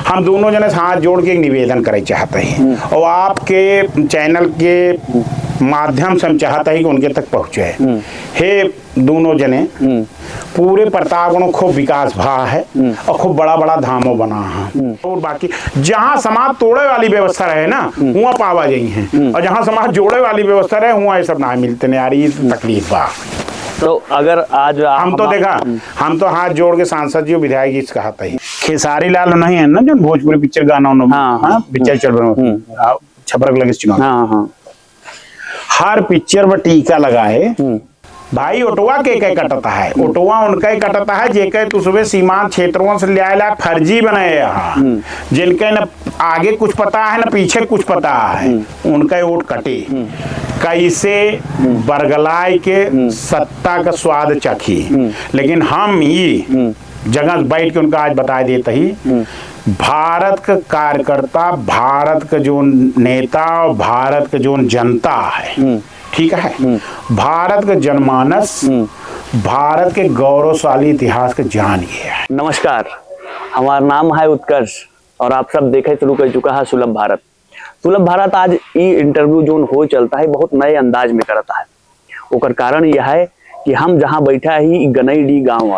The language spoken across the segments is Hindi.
हम दोनों जने हाथ जोड़ के एक निवेदन करे चाहते हैं और आपके चैनल के माध्यम से हम चाहते हैं कि उनके तक पहुंचे। हे दोनों जने पूरे प्रतापगढ़ खूब विकास भा है और खूब बड़ा बड़ा धामों बना है और बाकी जहाँ समाज तोड़े वाली व्यवस्था रहे ना वहाँ पावा जाई है और जहाँ समाज जोड़े वाली व्यवस्था रहे वहाँ ये सब ना मिलते नहीं आ रही तकलीफ बा। तो अगर आज हम तो देखा हम तो हाथ जोड़ के सांसद जी विधायक जी से कहता ही खेसारी लाल नहीं है ना जो भोजपुरी पिक्चर गाना पिक्चर चल रहा छपरक लगे चुनाव हर पिक्चर में टीका लगाए भाई ओटवा के कटता है ओटवा उनका ही कटता है जेके तो सुबह सीमांत क्षेत्रों से ले आया फर्जी बनाए यहाँ जिनके न आगे कुछ पता है न पीछे कुछ पता है उनका वोट कटे कैसे बरगलाय के सत्ता का स्वाद चखी। लेकिन हम ये जगह बैठ के उनका आज बता देते ही भारत का कार्यकर्ता भारत का जो नेता और भारत का जो जनता है ठीक है भारत का जनमानस भारत के गौरवशाली इतिहास का जान ये है। नमस्कार, हमारा नाम है उत्कर्ष और आप सब देखे शुरू कर चुका है सुलभ भारत। सुलभ भारत आज ये इंटरव्यू जोन हो चलता है बहुत नए अंदाज में करता है। ओकर कारण यह है कि हम जहाँ बैठा ही गनईडी गाँव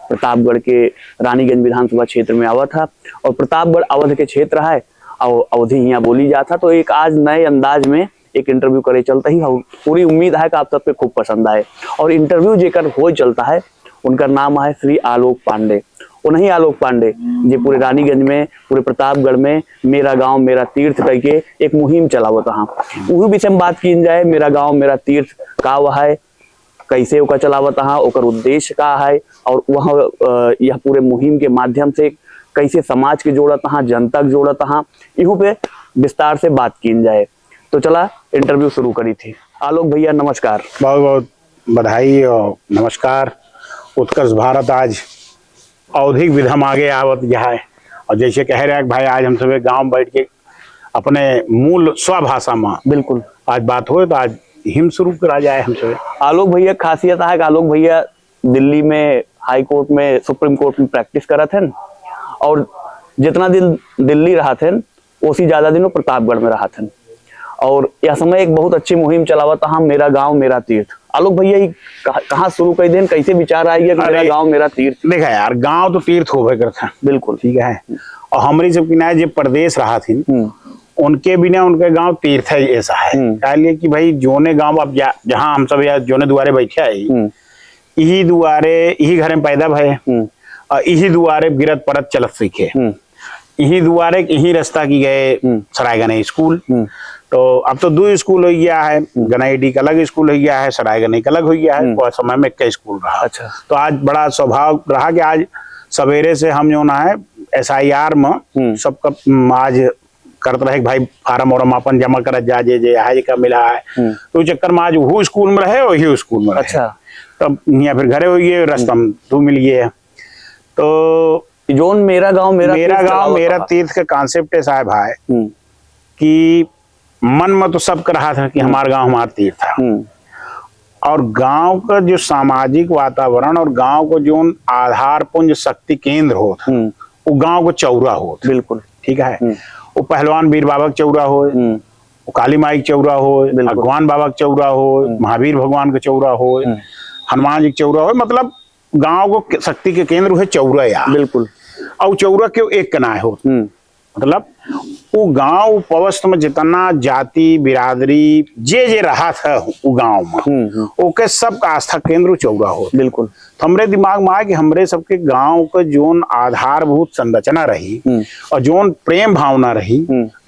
प्रतापगढ़ के रानीगंज विधानसभा क्षेत्र में आवा था और प्रतापगढ़ अवध के क्षेत्र है और अवधि यहाँ बोली जाता तो एक आज नए अंदाज में एक इंटरव्यू करे चलता ही पूरी उम्मीद है कि आप सबके खूब पसंद आए। और इंटरव्यू जेकर हो चलता है उनका नाम है श्री आलोक पांडे। उन्हीं आलोक पांडे जो पूरे रानीगंज में पूरे प्रतापगढ़ में मेरा गांव मेरा तीर्थ करके एक मुहिम चलावत हाँ वही विषय में बात की जाए। मेरा गांव मेरा तीर्थ का वह है कैसे ओका चलावत हाँ ओकर उद्देश्य का है और वह यह पूरे मुहिम के माध्यम से कैसे समाज के जोड़त हाँ जनता के जोड़त हाँ इहू पे विस्तार से बात की जाए। तो चला इंटरव्यू शुरू करी थी। आलोक भैया नमस्कार। बहुत बहुत बधाई और नमस्कार। उत्कर्ष भारत आज औधिक विधम आगे आवत है और जैसे कह रहे हैं भाई आज हम सब गांव बैठ के अपने मूल स्वभाषा में बिल्कुल आज बात हो तो आज हिम शुरू करा जाए हमसे। आलोक भैया खासियत है कि आलोक भैया दिल्ली में हाई कोर्ट में सुप्रीम कोर्ट में प्रैक्टिस करा थे और जितना दिन दिल्ली रहा थे उसी ज्यादा दिन वो प्रतापगढ़ में रहा थे और यह समय एक बहुत अच्छी मुहिम चलावा था हम मेरा गांव मेरा तीर्थ। आलोक भैया कहाँ शुरू कर दें कैसे विचार आई है कि मेरा गांव मेरा तीर्थ। देखा यार गांव तो तीर्थ हो करता बिल्कुल ठीक है और हमारी सब किनारे जो प्रदेश रहा थी उनके बिना उनके गांव तीर्थ है ऐसा है इसलिए कि भाई जोने गांव अब जहाँ हम सब जोने दुआरे बैठे है यही दुआरे यही घर में पैदा भय और यही दुआरे गिरत परत चलत सीखे यही दुआरे यही रास्ता की गए सरायगढ़ स्कूल। तो अब तो दो स्कूल हो गया है गनईडी का अलग स्कूल हो गया है सरायगढ़ का अलग हो गया है और समय में कई स्कूल रहा। अच्छा तो आज बड़ा स्वभाव रहा कि आज सवेरे से हम जो ना है SIR में सबका आज करते रहे भाई फार्म और अपन जमा कर जा जे का मिला है तो चक्कर में आज वो स्कूल में रहे और ही स्कूल में रहे। अच्छा तब यहाँ फिर घरे हो गए रास्ता में तू मिल गए। तो जोन मेरा गांव मेरा तीर्थ का कॉन्सेप्ट है साहब है कि मन में तो सब रहा था कि हमारा गांव हमारा तीर्थ था और गांव का जो सामाजिक वातावरण और गांव को जो आधार पुंज शक्ति केंद्र हो वो गांव को चौरा हो बिल्कुल ठीक है। वो पहलवान वीर बाबा का चौरा हो वो काली माई का चौरा हो भगवान बाबा का चौरा हो महावीर भगवान का चौरा हो हनुमान जी का चौरा हो मतलब गांव को शक्ति के केंद्र है चौरा यार बिल्कुल। और चौरा क्यों एक कनाए हो मतलब वो गांव पवस्त में जितना जाति बिरादरी जे रहा था वो गांव में ओके सब आस्था केंद्र चौरा हो बिल्कुल। तो हमरे दिमाग में आया कि हमरे सबके गांव का जोन आधारभूत संरचना रही और जोन प्रेम भावना रही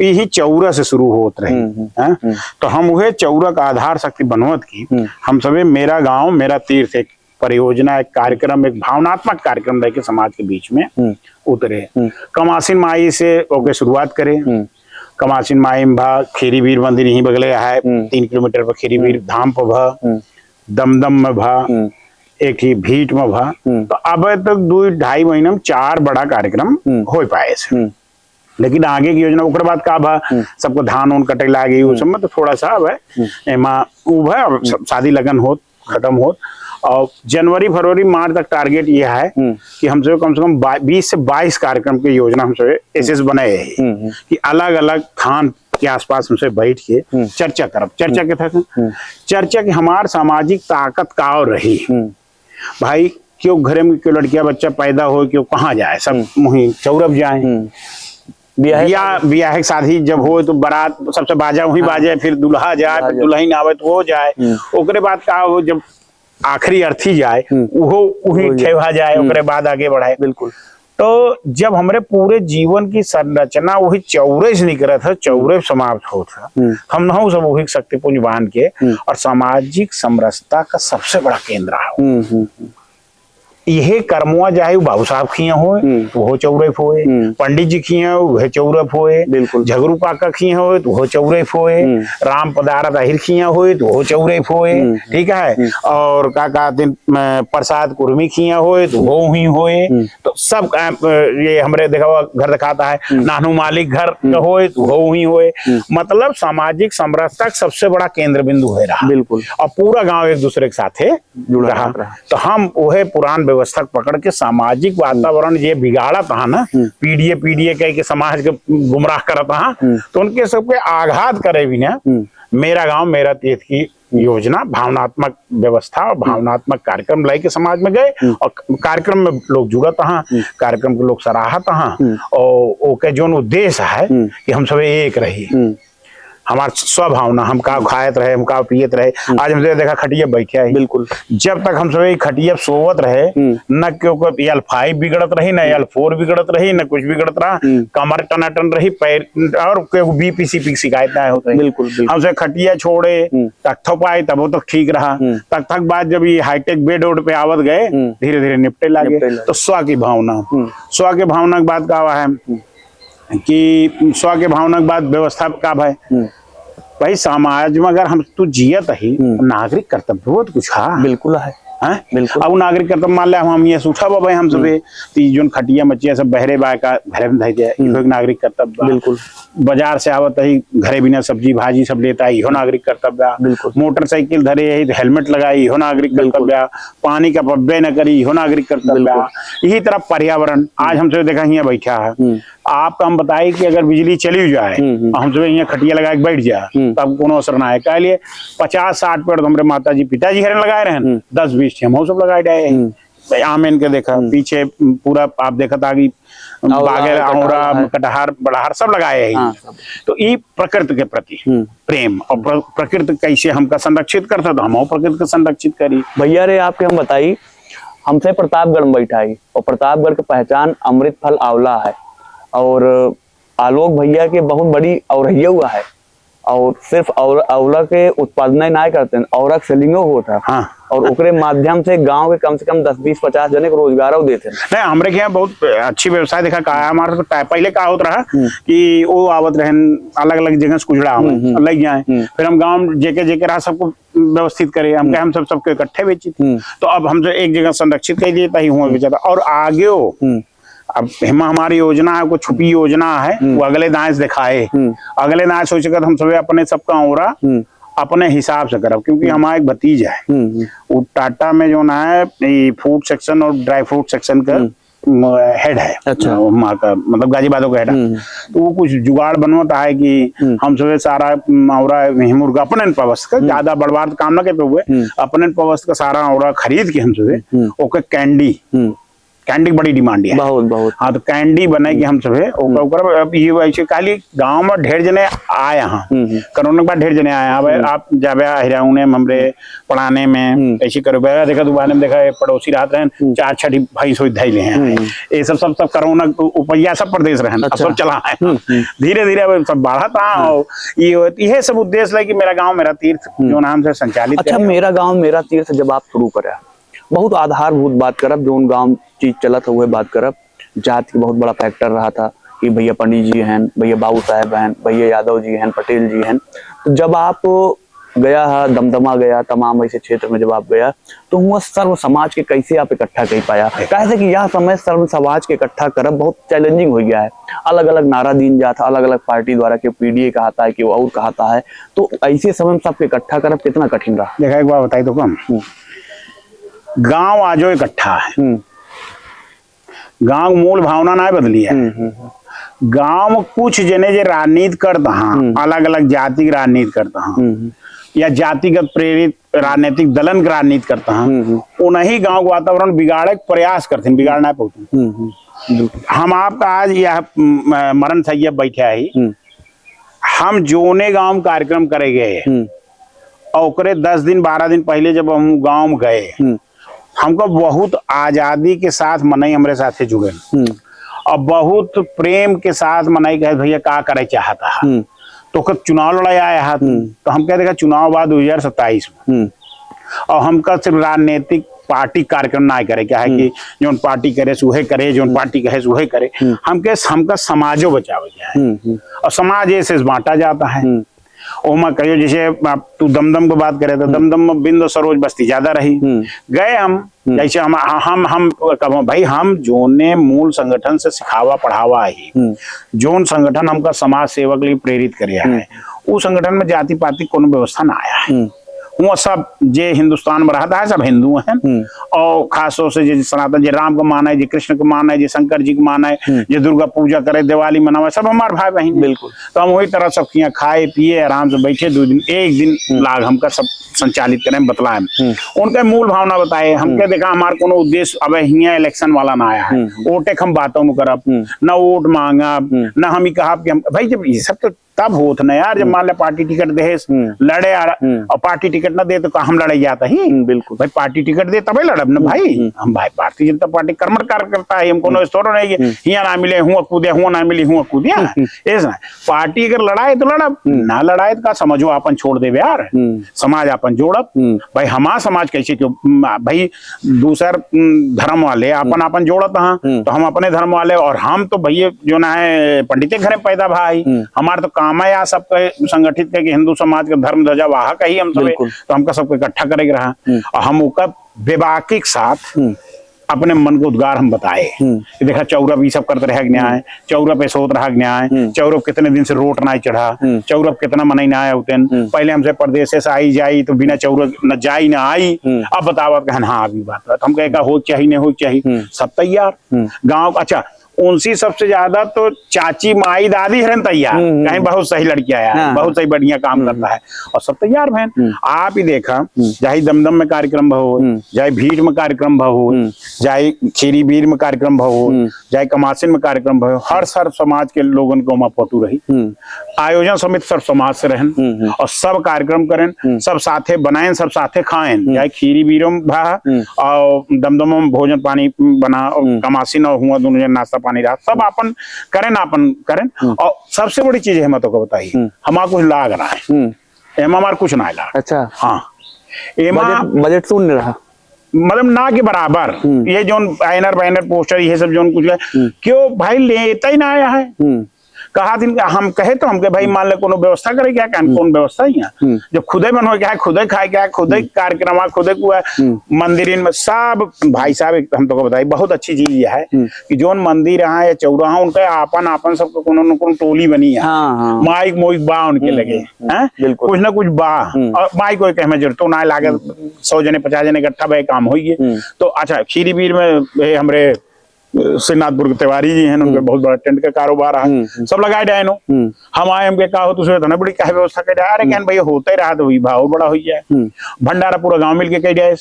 यही चौरा से शुरू होत रही तो हम वह चौरा का आधार शक्ति बनवत की हम सभी मेरा गांव मेरा तीर्थ एक परियोजना एक कार्यक्रम एक भावनात्मक कार्यक्रम रह के समाज के बीच में उतरे। कमासीन माई से ओके शुरुआत करें। कमासीन माई में भा खेरी वीर मंदिर यहीं बगले है 3 किलोमीटर पर खेरी वीर धाम पर भा दमदम में भा एक ही भीट में भा। तो अब तक 2-2.5 महीना में 4 बड़ा कार्यक्रम हो पाए से लेकिन आगे की योजना ओकर बाद का भा सबको धान उन कटे लागी उस समय तो थोड़ा सा अब है शादी लगन हो खत्म हो और जनवरी फरवरी मार्च तक टारगेट ये है कि हमसे कम 20 से 22 कार्यक्रम की योजना हमसे एसएस बनाए है कि अलग अलग थान के आसपास हमसे बैठ के चर्चा करब। चर्चा के था चर्चा की हमार सामाजिक ताकत का और रही भाई, क्यों घरे में क्यों लड़कियां बच्चा पैदा हो, क्यों कहाँ जाए, सब वहीं चौरब जाए। ब्याह शादी जब हो तो बारात सबसे बाजा वहीं बाजे, फिर दुल्हा जाए, फिर दुल्हन आवे तो वो जाए, ओकरे बाद का हो जब आखिरी अर्थी जाए वो वहीं ठेवा जाए, ओकरे बाद आगे बढ़ाए। बिल्कुल। तो जब हमारे पूरे जीवन की संरचना वही चौरे से निकला था, चौरे समाप्त हो था, हम ना सब वही शक्तिपुंज बांध के और सामाजिक समरसता का सबसे बड़ा केंद्र है। यह कर्मुआ चाहे बाबू साहब खिया हो तो वो चौरफ होए, पंडित जी खिया वह चौरफ होए, झगरू काका खिया हो तो वो चौरफ होए, राम पदारथ अहिर खिया हो तो वो चौरफ होए, ठीक है। और काका प्रसाद कुर्मी खिया हो तो वो ही होए। तो सब ये हमारे देखा घर दिखाता है, नानू मालिक घर हो तो वो ही होए। मतलब सामाजिक समरसता सबसे बड़ा केंद्र बिंदु है रहा। बिल्कुल। और पूरा गांव एक दूसरे के साथ जुड़ रहा। तो हम वह पुरान व्यवस्था पकड़ के सामाजिक वातावरण ये बिगाड़ा था ना, पीढ़ी कह के समाज के गुमराह करता है, तो उनके सबके आघात करे भी ना। मेरा गांव मेरा तीर्थ की योजना भावनात्मक व्यवस्था और भावनात्मक कार्यक्रम लाई के समाज में गए, और कार्यक्रम में लोग जुड़त हाँ, कार्यक्रम के लोग सराहत हाँ, और ओके जो उद्देश्य है कि हम सब एक रही, हमार स्वभावना, हम का खायत रहे, हम का पियत रहे। आज हमसे देखा खटिया बैठे है। बिल्कुल। जब तक हम सब खटिया सोवत रहे, न क्योंकि L5 बिगड़त रही, न L4 बिगड़त रही, न कुछ बिगड़त रहा, कमर टनाटन रही, पैर और बीपी सीपी शिकायत ना होते। बिल्कुल। हमसे खटिया छोड़े तक थपाए तब वो तो ठीक रहा। तक बाद जब ये हाईटेक बेड उड पे आवत गए, धीरे धीरे निपटे लगे। तो स्व की भावना, स्व के भावना के बाद का है कि स्व के भावना के बाद व्यवस्था का भाई समाज में अगर हम तू जियत ही नागरिक कर्तव्य बहुत कुछ है। बिल्कुल है। बिल्कुल। अब नागरिक कर्तव्य मान लिया हम ये सूठा बाबा हम सब जो खटिया मचिया सब बहरे बा का घरे में धै जाए, नागरिक कर्तव्य। बिल्कुल। बाजार से आवत ही घरे बिना सब्जी भाजी सब लेता है, इहो नागरिक कर्तव्य। बिल्कुल। मोटरसाइकिल धरे है तो हेलमेट लगाई, इहो नागरिक कर्तव्य। पानी का पब्बे न करी, इहो नागरिक कर्तव्य। यही तरह पर्यावरण, आज हमसे देखा यहाँ बैठा है, आपको हम बताए कि अगर बिजली चली जाए हम सब यहाँ खटिया लगा के बैठ जाए तब कोनो असर ना है। कह लिए 50-60 पेड़ हमारे माता जी पिताजी हरे लगाए रहे, 10-20 हम सब लगाए रहे। आमेन के देखा पीछे पूरा आप देखा था कि बागेर औरा कटहर बड़हर सब लगाए हैं। तो ये प्रकृति के प्रति प्रेम और प्रकृति कैसे हमका संरक्षित करता, तो हम प्रकृति को संरक्षित करी। भैया रे आपके हम बताई, हमसे प्रतापगढ़ में बैठा है और प्रतापगढ़ की पहचान अमृत फल आंवला है, और आलोक भैया के बहुत बड़ी औरहिया हुआ है, और सिर्फ आंवला के उत्पादन ना करते हैं, और सेलिंगो होता है। हाँ। और ओकरे माध्यम से गांव के कम से कम 10-20-50 जने को रोजगार देते हैं। नहीं हमारे यहाँ बहुत अच्छी व्यवसाय देखा का हमारा तो पहले का होता रहा कि वो आवत रहे अलग अलग जगह से कुजड़ा लग जाए, फिर हम गांव जेके रहा सबको व्यवस्थित करे, हम सबको इकट्ठे बेची। तो अब हमसे एक जगह संरक्षित कर दिए ताकि हुआ बेचा था। और आगे अब हमारी योजना है, कोई छुपी योजना है, वो अगले दाएं से दिखाए, अगले दाएं सोचकर हम सब अपने सबका औरा अपने हिसाब से करब। क्योंकि हमारा एक भतीजा है, वो टाटा में जो ना है फूड सेक्शन और ड्राई फ्रूट सेक्शन का हेड है। अच्छा। वहाँ का मतलब गाजीबादों का हेड है। तो वो कुछ जुगाड़ बनवाता है कि हम सब सारा औरा मुर्गा अपने पवस्त का, ज्यादा बड़बार काम ना करते हुए अपने पवस्त का सारा औरा खरीद के हम सब ओके कैंडी बड़ी डिमांड है। बहुत। हाँ, तो कैंडी बने कि हम सब अब ये वैसे खाली गांव में ढेर जने आए यहाँ, कोरोना के बाद ढेर जने आए। अब आप जाबे हिराउने हमरे पढ़ाने में ऐसे करो देखा दुकान में देखा पड़ोसी रात रहे 4-6 भाई सोच धैले हैं। ये सब कोरोना उपैया सब प्रदेश रहे सब चला है। धीरे धीरे सब बढ़ा था, और ये सब उद्देश्य है कि मेरा गाँव मेरा तीर्थ जो नाम से संचालित। अच्छा, मेरा गाँव मेरा तीर्थ जब आप शुरू करा बहुत आधारभूत बात करब, जो गांव चीज चलत हुए बात करब, जात की बहुत बड़ा फैक्टर रहा था कि भैया पंडित जी हैं, भैया बाबू साहब हैं, भैया यादव जी हैं, पटेल जी हैं। तो जब आप गया है दमदमा गया तमाम ऐसे क्षेत्र में जब आप गया तो हुआ सर्व समाज के कैसे आप इकट्ठा कर पाया? कैसे कि यह समय सर्व समाज के इकट्ठा करब बहुत चैलेंजिंग हो गया है। अलग अलग नारा दीन जाता, अलग अलग पार्टी द्वारा के पीडीए कहता है कि वो और कहता है, तो ऐसे समय में सबके इकट्ठा करब कितना कठिन रहा? देखा एक बार बताई तो कम गांव आजो इकट्ठा है। गांव मूल भावना ना बदली है। गांव में कुछ जने जे राजनीति करता हाँ, अलग अलग जाति की राजनीति करता हाँ, या जातिगत प्रेरित राजनीतिक दलन की राजनीति करता हाँ, उन्हीं गांव का वातावरण बिगाड़े के प्रयास करते हैं, बिगाड़ना पड़ता। हम आपका आज यह मरण सैयब बैठे ही, हम जोने गांव में कार्यक्रम करे गए और ओकरे 10 दिन 12 दिन पहले जब हम गांव में गए, हमको बहुत आजादी के साथ मनई हमारे साथ जुड़े और बहुत प्रेम के साथ मनई कहे भैया का करे चाहता है, तो कब चुनाव लड़ाई आया है तो हम कहते चुनाव बाद 2027 में, और हमका सिर्फ राजनीतिक पार्टी कार्यक्रम ना करे, क्या है कि जो पार्टी करे सुहे करे, जो पार्टी कहे सुहे करे, हमका समाजो बचावे क्या है, और समाज ऐसे बांटा जाता है। ओमा कहियो जैसे तू दमदम की बात करे तो दमदम में बिंदु सरोज बस्ती ज्यादा रही गए हम, जैसे हम भाई हम जोने मूल संगठन से सिखावा पढ़ावा ही, जोन संगठन हमका समाज सेवक लिए प्रेरित करे है, वो संगठन में जाति पाति कोनो व्यवस्था ना आया है। वो सब जे हिंदुस्तान में रहता है सब हिंदू हैं, और खास तौर से जे सनातन, जे राम को माना है, जे कृष्ण को माना है, जे शंकर जी को माना है, जे दुर्गा पूजा करे, दिवाली मनावे, सब हमारे भाई बहन। बिल्कुल। तो हम वही तरह सब किया खाए पिए आराम से बैठे, 2 दिन 1 दिन लाग हमका सब संचालित करें बतलाए, उनके मूल भावना बताए, हमके देखा हमारे कोनो उद्देश्य अब हिया इलेक्शन वाला ना आया है, वोटे हम बातों में करब न वोट मांगब न हम ही कहा कि भाई जब ये सब तो तब होत ना यार, जब मान ले पार्टी टिकट दे लड़े और पार्टी टिकट ना दे तो हम लड़े जाता ही। बिल्कुल भाई, पार्टी टिकट दे तभी लड़ब ना भाई। हम भाई भारतीय जनता पार्टी कर्मठ कार्य करता है, हमको नो स्टोर नहीं है हिया ना मिले हुआ कूदे, हुआ ना मिली हुआ कूदिया, ऐसा पार्टी अगर लड़ाए तो लड़ब, ना लड़ाए तो का समझो अपन छोड़ दे यार, समाज अपन जोड़ब भाई। हमारा समाज कैसे क्यों भाई, दूसर धर्म वाले अपन अपन जोड़त हाँ, तो हम अपने धर्म वाले, और हम तो भैया जो ना है पंडित घर में पैदा भाई, हमारे तो काम है या सबके संगठित के हिंदू समाज का धर्म ध्वजा वाहक ही हम सब, तो हमका सबको इकट्ठा करेगा रहा, और हम उसका बेबाकी के साथ अपने मन को उद्गार हम बताए कि देखा चौरब ये सब करते रह न्याय, चौरब पे सोत रहा न्याय, चौरब कितने दिन से रोट ना चढ़ा, चौरब कितना मनाई ना आया उतन, पहले हमसे प्रदेश से आई जाई तो बिना चौरब न जाई ना आई, अब बतावत कहन हाँ अभी बात हम कहेगा हो चाहिए नहीं हो चाहिए, सब तैयार गाँव। अच्छा उनसी सबसे ज्यादा तो चाची माई दादी है तैयार, कहीं बहुत सही लड़की आया, बहुत सही बढ़िया काम करता है, और सब तैयार बहन। आप ही देखा चाहे दमदम में कार्यक्रम हो, चाहे भीड़ में कार्यक्रम हो, चाहे खीरी बीर में कार्यक्रम हो, चाहे कमासिन में कार्यक्रम हो, हर सर समाज के लोगों को वहां पटू रही, आयोजन समिति सब समाज से रहन और सब कार्यक्रम करें, सब साथे बनाए, सब साथे खाएं, चाहे खीरी बीरों भा और दमदम में भोजन पानी बना, कमासिन और हुआ दोनों जन नाश्ता पानी रहा, सब अपन करें। और सबसे बड़ी चीज है मैं तो को बताइए, हमारा कुछ लाग रहा है, एमा हमारा कुछ ना लाग। अच्छा हाँ, एमा बजट शून्य रहा, मतलब ना के बराबर, ये जो बैनर पोस्टर ये सब जो कुछ क्यों भाई लेता ही ना आया है। कहा दिन हम कहे तो हमके भाई मान ले कोनो व्यवस्था करे क्या, कौन व्यवस्था ही है जब खुदे बनवा क्या है, खुदे खाए क्या है, खुदे कार्यक्रम खुदे को मंदिर में सब भाई साहब हम तो बताइए बहुत अच्छी चीज ये है कि जो मंदिर है या चौराहा उनका आपन आपन सबको कोनो न कोनो टोली बनी है, माइक मोइक बा उनके लगे हैं, कुछ ना कुछ बा, और माइक कोई कहे जरूरत तो ना लागे, 100 जने 50 जने इकट्ठा भाई काम होइए। तो अच्छा खीरी बीर में हमरे श्रीनाथपुर के तिवारी जी हैं, उनके बहुत बड़ा टेंट का कारोबार है, सब लगाए जाए नो, हम आए हमके कहा हो तो ना बड़ी क्या व्यवस्था कर अरे कहन भैया होता ही रहा तो भाव बड़ा हो जाए, भंडारा पूरा गांव मिल के कह जाए।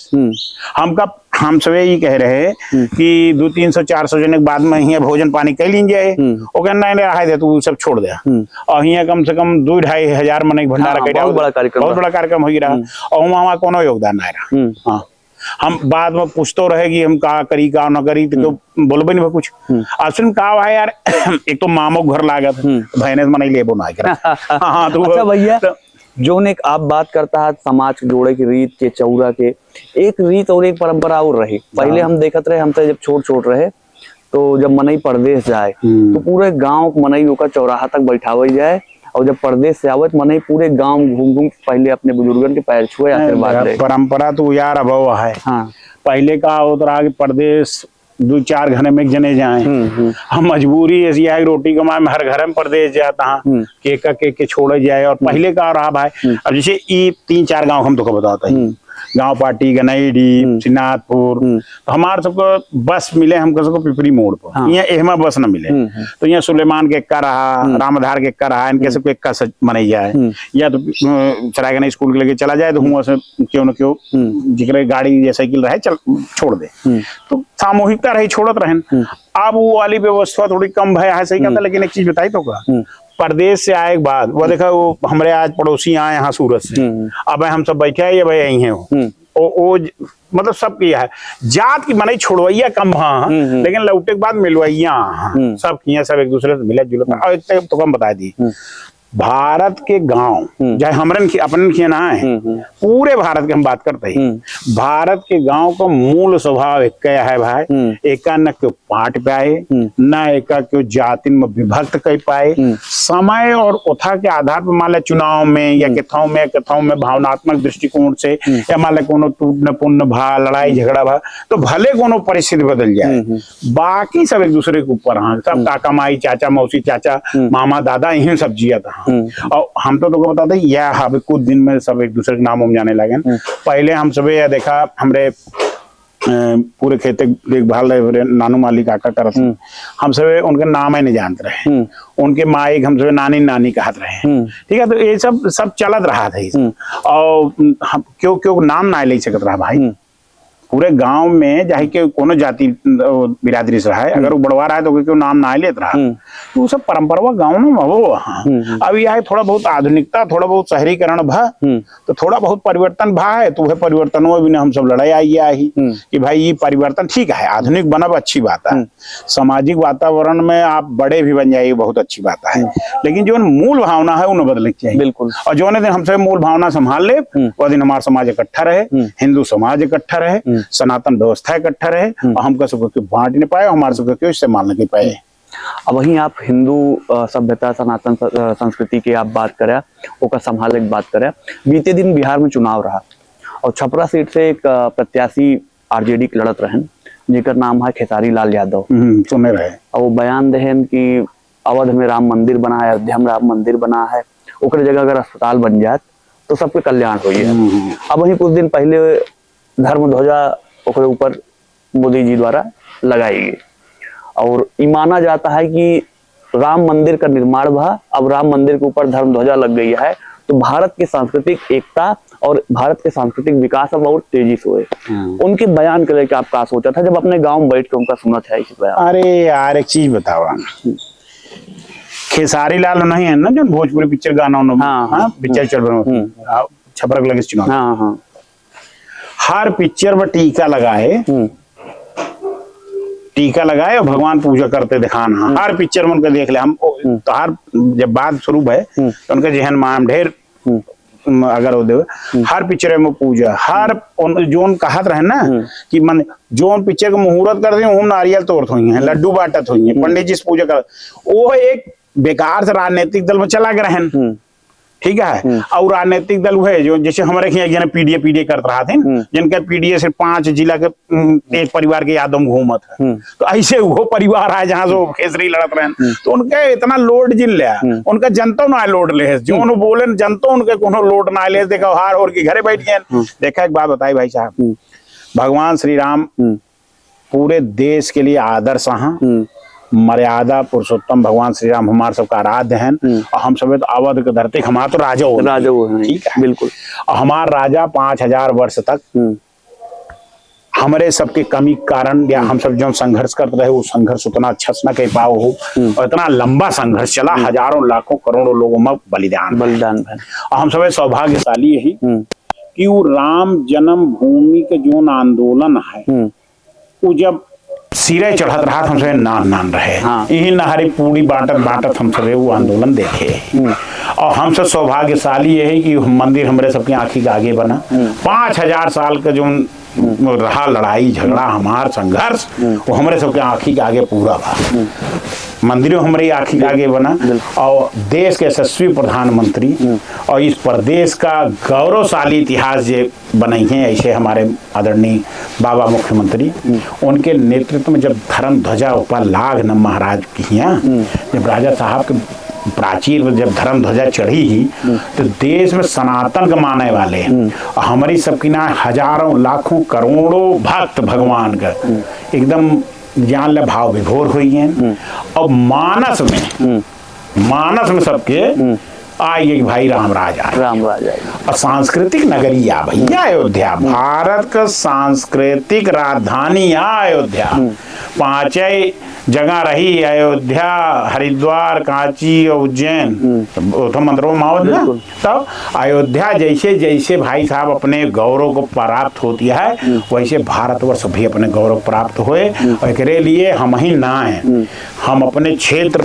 हम सब यही कह रहे कि 200-300-400 जने के बाद में यहाँ भोजन पानी कर लीजिए, वो कहना नहीं रहा है तू सब छोड़ दे, और यहाँ कम से कम 2-2.5 हजार मन भंडारा कर बहुत बड़ा कार्यक्रम हो रहा, और वहाँ कोनो योगदान आ रहा। हाँ हम बाद में पूछते रहेगी हम का करी का ना करी तो बोलबे नहीं कुछ। असल का है यार, एक तो मामो घर लागत भैंस मनाई लेबो ना कर। हाँ तो अच्छा भैया जो एक आप बात करता है समाज जोड़े की रीत के, चौरा के एक रीत और एक परंपरा और रही। पहले हम देखते रहे, हम तो जब छोट रहे तो जब मनई परदेश जाए तो पूरे गाँव मनई का चौराहा तक बैठावल जाए, और जब परदेश से आवत मनई पूरे गांव घूम पहले अपने बुजुर्गन के पैर छुए आशीर्वाद ले। परंपरा तो यार अभाव है। हाँ। पहले का होता रहा कि परदेश 2-4 घने में एक जने जाए, हम मजबूरी ऐसी है रोटी कमाए में हर घर में परदेश जाता है के छोड़े जाए। और पहले का रहा भाई, अब जैसे ये 3-4 गांव हम तो को बताता है गांव पार्टी, गनईडी, श्रीनाथपुर, तो हमारे सबको बस मिले हमको सबको पिपरी मोड़ पर। हाँ। यहाँ एहमा बस न मिले तो यहाँ सुलेमान के एक्का रहा, रामधार के एक्का रहा, इनके सबको एक्का मनाई जाए, या तो सरायगना स्कूल के लेके चला जाए तो हुआ से क्यों न क्यों जिक्र गाड़ी या साइकिल रहे चल छोड़ दे, तो सामूहिकता रही छोड़त रहे। अब वो वाली व्यवस्था थोड़ी कम है, सही कहता। लेकिन एक चीज बताई तो का, परदेश से आए के बाद वो देखा, वो हमारे आज पड़ोसी आए यहाँ सूरत से, अब हम सब बैठे हैं, ये भाई यही है वो मतलब सब किया है। जात की मनाई छोड़वैया कम, हाँ, लेकिन लौटे के बाद मिलवैया सब किया, सब एक दूसरे से मिले जुले। और एक तो कम बता दी, भारत के गांव चाहे हमरन अपन खिया ना है, पूरे भारत की हम बात करते हैं, भारत के गांव का मूल स्वभाव एक है भाई, एका न क्यों पाट पाए, न एका क्यों जाति में विभक्त कर पाए। समय और उठा के आधार पर मान लो चुनाव में या कथाओं में भावनात्मक दृष्टिकोण से, या मान लो कोनो टूटने पुण्य भा, लड़ाई झगड़ा भा, तो भले कोनो परिस्थिति बदल जाए, बाकी सब एक दूसरे के ऊपर, हाँ, सब काका माई, चाचा मौसी, चाचा मामा दादा, यही सब जिया था। और हम तो बताते यह अब कुछ दिन में सब एक दूसरे के नाम हम जाने लगे। पहले हम सब यह देखा, हमरे पूरे खेत देखभाल नानू माली काका करत, हम सब उनके नाम ही नहीं जानते रहे, उनके माई हम सब नानी नानी कहत रहे, ठीक है। तो ये सब चलत रहा था, और हम क्यों नाम ना ले सकत रहा भाई, पूरे गांव में चाहे के कोनो जाति बिरादरी से रहा है, अगर वो बढ़वा रहा है तो क्यों नाम ना लेत रहा, तो सब परंपरा गांव में वो। अब यह थोड़ा बहुत आधुनिकता, थोड़ा बहुत शहरीकरण भा, तो थोड़ा बहुत परिवर्तन भा है, तो वह परिवर्तन भी हम सब लड़ाई आई कि भाई ये परिवर्तन ठीक है, आधुनिक बनब अच्छी बात है, सामाजिक वातावरण में आप बड़े भी बन जाइए बहुत अच्छी बात है, लेकिन जो मूल भावना है उन्हें बदले चाहिए। बिल्कुल। और जो दिन हमसे मूल भावना संभाल ले, वह दिन हमारा समाज इकट्ठा रहे, हिंदू समाज इकट्ठा रहे, सनातन व्यवस्था इकट्ठा रहे, और हम सबको क्यों बांट नहीं पाए, हमारे सबको क्यों इस्तेमाल नहीं पाए। अब वहीं आप हिंदू सभ्यता, सनातन संस्कृति की आप बात करें, ओका संभाले की बात करें, बीते दिन बिहार में चुनाव रहा और छपरा सीट से एक प्रत्याशी आरजेडी के लड़त रहन, जिकर नाम है खेसारी लाल यादव। सुने रहे, और वो बयान देहन कि अवध में राम मंदिर बना है, अयोध्या में राम मंदिर बना है, ओकरे जगह अगर अस्पताल बन जाए तो सबके कल्याण हो जाए। अब वहीं कुछ दिन पहले धर्म ध्वजा ओकरे ऊपर मोदी जी द्वारा लगाई गई, और ये माना जाता है कि राम मंदिर का निर्माण भा, अब राम मंदिर के ऊपर धर्म ध्वजा लग गई है, तो भारत की सांस्कृतिक एकता और भारत के सांस्कृतिक विकास अब और तेजी से हुए। उनके बयान के लेकर आप क्या सोचा था जब अपने गांव में बैठ के उनका सुना था इस बयान? अरे यार एक चीज बताओ, खेसारी लाल नहीं है ना जो भोजपुरी पिक्चर गाना, पिक्चर चल रहा छपरा लगे चुनाव, हर पिक्चर में टीका लगाए और भगवान पूजा करते दिखाना, हर पिक्चर में उनका देख ले हम, तो हर जब बात शुरू है तो उनका जहन माम ढेर अगर हो दे, हर पिक्चर में पूजा, हर जोन कहत रहे ना कि मन जोन पिक्चर का मुहूर्त करते हैं, नारियल तोड़त हुई है, लड्डू बांटत हुई है, पंडित जी से पूजा कर, वो एक बेकार से राजनीतिक दल में चला गए रहन, ठीक है। और राजनीतिक दल है जो जैसे हमारे यहाँ पीडीए करते रहा थे, जिनका पीडीए सिर्फ 5 जिला के एक परिवार के यादव घूमत है, तो ऐसे वो परिवार है जहाँ जो खेसरी लड़त रहे, तो उनका इतना लोड जिल लिया, उनका जनता ना लोड ले, जो बोले जनता उनके कोनो लोड ना ले, देखा हार और के घरे बैठ गए। देखा एक बात बताई भाई साहब, भगवान श्री राम पूरे देश के लिए आदर्श हैं, मर्यादा पुरुषोत्तम भगवान श्री राम हमारे सबका आराध्य हैं, और हम सब तो अवध के धरती, हमारा तो राजा हो, ठीक है, बिल्कुल। और हमारा राजा 5000 वर्ष तक हमारे सबके कमी कारण या हम सब जो संघर्ष करते रहे, वो संघर्ष उतना अच्छा से न कह पाओ हो, और इतना लंबा संघर्ष चला, हजारों लाखों करोड़ों लोगों में बलिदान। और हम सब सौभाग्यशाली यही कि वो राम जन्म भूमि के जो आंदोलन है, वो जब सिरे चढ़त रहा हम सब नान रहे, यही नहरी पूरी बांटत हम सब वो आंदोलन देखे, और हम सब सौभाग्यशाली यही कि मंदिर हमारे सबके आंखी के आगे बना। 5000 साल का जो रहा लड़ाई झगड़ा हमार संघर्ष, वो हमारे सबके आंखी के आगे पूरा था, मंदिर हमारी आंखी के आगे बना, और देश के यशस्वी प्रधानमंत्री और इस प्रदेश का गौरवशाली इतिहास जो बनाई है, ऐसे हमारे आदरणीय बाबा मुख्यमंत्री, उनके नेतृत्व में जब धर्म ध्वजा ऊपर लाग न महाराज की, जब राजा साहब के प्राचीर में जब धर्म ध्वजा चढ़ी ही तो देश में सनातन के माने वाले और हमारी सबकी ना हजारों लाखों करोड़ों भक्त भगवान का एकदम जान ले भाव विभोर हुई हैं। और मानस में सबके आइए भाई राम राज आए। और सांस्कृतिक नगरी आ भैया अयोध्या, भारत का सांस्कृतिक राजधानी आ अयोध्या। पांचई जगह रही अयोध्या, हरिद्वार, कांची और उज्जैन, तो मंदिरों मावत ना। तब अयोध्या जैसे जैसे भाई साहब अपने गौरव को प्राप्त होती है वैसे भारतवर्ष भी अपने गौरव प्राप्त हुए। और इसके लिए हम ही ना हैं, हम अपने क्षेत्र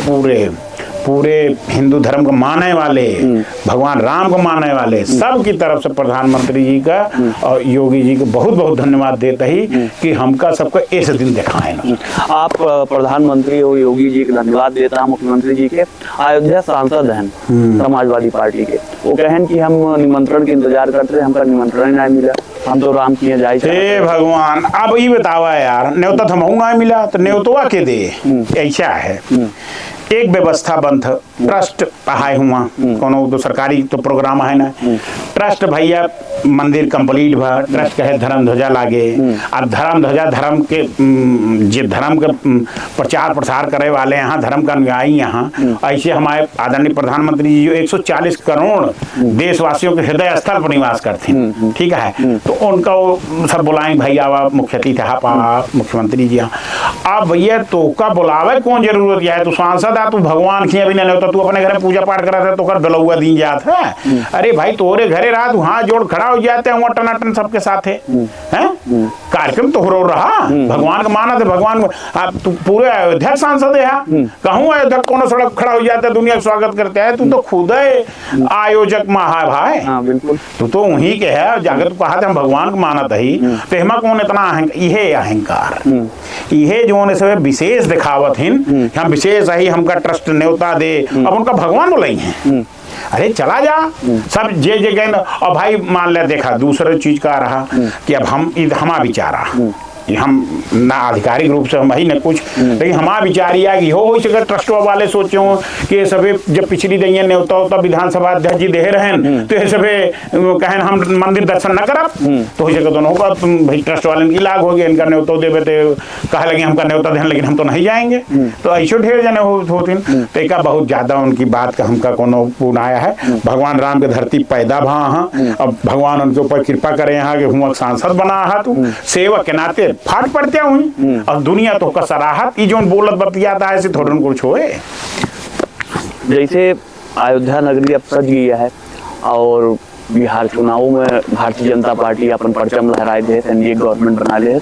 पूरे हिंदू धर्म को मानने वाले, भगवान राम को मानने वाले सब की तरफ से प्रधानमंत्री जी का और योगी जी को बहुत बहुत धन्यवाद देते ही कि हमका सबको ऐसे दिन दिखाए ना। आप प्रधानमंत्री और योगी जी को धन्यवाद देता है, मुख्यमंत्री जी के। अयोध्या सांसद हैं समाजवादी पार्टी के, वो कहन कि हम निमंत्रण के इंतजार करते थे, हमका निमंत्रण नहीं मिला, हम तो राम किए जाए। हे भगवान, अब ये बतावा यार, न्योता थमाऊ ना मिला तो न्योतवा के दे। ऐसा है एक व्यवस्था बंद ट्रस्ट पहाय हुआ कोनो तो सरकारी तो प्रोग्राम है ना, ट्रस्ट भैया मंदिर कंप्लीट भा, ट्रस्ट कहे धर्म ध्वजा लागे। और धर्म ध्वजा धर्म के जो धर्म का प्रचार प्रसार करे वाले यहाँ धर्म का अनुयायी यहाँ ऐसे हमारे आदरणीय प्रधानमंत्री जी जो 140 करोड़ देशवासियों के हृदय स्थल पर निवास करते हैं, ठीक है। तो उनका वो सब बुलाएं भैया मुख्य अतिथि मुख्यमंत्री जी। अब भैया तो का बुलावे कौन जरूरत है, तू सांसद आ, तू भगवान खिया भी नहीं होता, तू अपने घर पूजा पाठ करा था तो कर दलौआ दी जात है। अरे भाई तोरे घरे रात वहां जोड़ खड़ा हो जाते हैं टनाटन सबके साथ है। कार्यक्रम तो हो रहा, भगवान का माना थे, भगवान को तू पूरे अयोध्या सांसद है, कहूँ अयोध्या कौन सड़क खड़ा हो जाता है, दुनिया का स्वागत करते हैं, तू तो खुद आयोजक महा भाई। बिल्कुल तू तो वहीं के है, जाकर तू कहा था हम भगवान को मानत ही, तो हिमा कौन इतना अहंकार ये जो सब विशेष दिखावत हिन, हम विशेष ही हमका ट्रस्ट न्योता दे, अब उनका भगवान बोलाई है। अरे चला जा सब जे जगह। और भाई मान ले देखा दूसरे चीज का रहा कि अब हमा विचारा हम ना आधिकारिक रूप से हम ही न कुछ, लेकिन हमारा विचार यह कि हो सके ट्रस्ट वाले सोचो कि सभी जब पिछली दैया न्योता होता विधानसभा अध्यक्ष जी दे रहे तो ये सभी कहन हम मंदिर दर्शन न करब, तो हो सके दोनों का तुम भाई ट्रस्ट वाले की लाग हो गया, इनका न्योता देवे तो कहे लगे हमका न्योता दें लेकिन हम तो नहीं जाएंगे। तो ऐसे ढेर जने होती तो एक बहुत ज्यादा उनकी बात का हमका कोनो पूर्ण आया है। भगवान राम के धरती पैदा भा, अब भगवान उनके ऊपर कृपा करे यहाँ के हुआ सांसद बना है, तू सेवक के नाते फाट पड़ते हुई और दुनिया तो का सराहत जो बोलत बतियाता है थोड़ा कुछ होए। जैसे अयोध्या नगरी अब सज गई है और बिहार चुनावों में भारतीय जनता पार्टी अपन परचम लहराए थे, एनडीए गवर्नमेंट बना ले।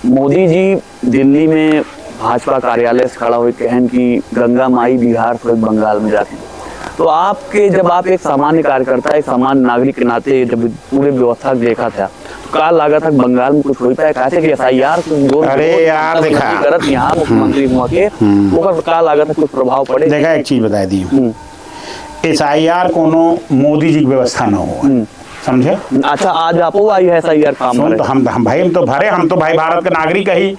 मोदी जी दिल्ली में भाजपा कार्यालय से खड़ा हुए कहन कि गंगा माई बिहार से बंगाल में जाती। तो आपके जब आप एक सामान्य कार्यकर्ता, एक सामान्य नागरिक के नाते जब पूरे व्यवस्था देखा था का लागत है बंगाल में कुछ हो पाया कैसे कि एसआईआर जो अरे यार देखा करत यहाँ मुख्यमंत्री हुआ के ओकर का लागत है कुछ प्रभाव पड़े। देखा एक चीज बता दी, एसआईआर कोनो मोदी जी की व्यवस्था न हो, समझे। अच्छा आज आपको आई है एसआईआर काम तो हम तो भाई भारत के नागरिक ही,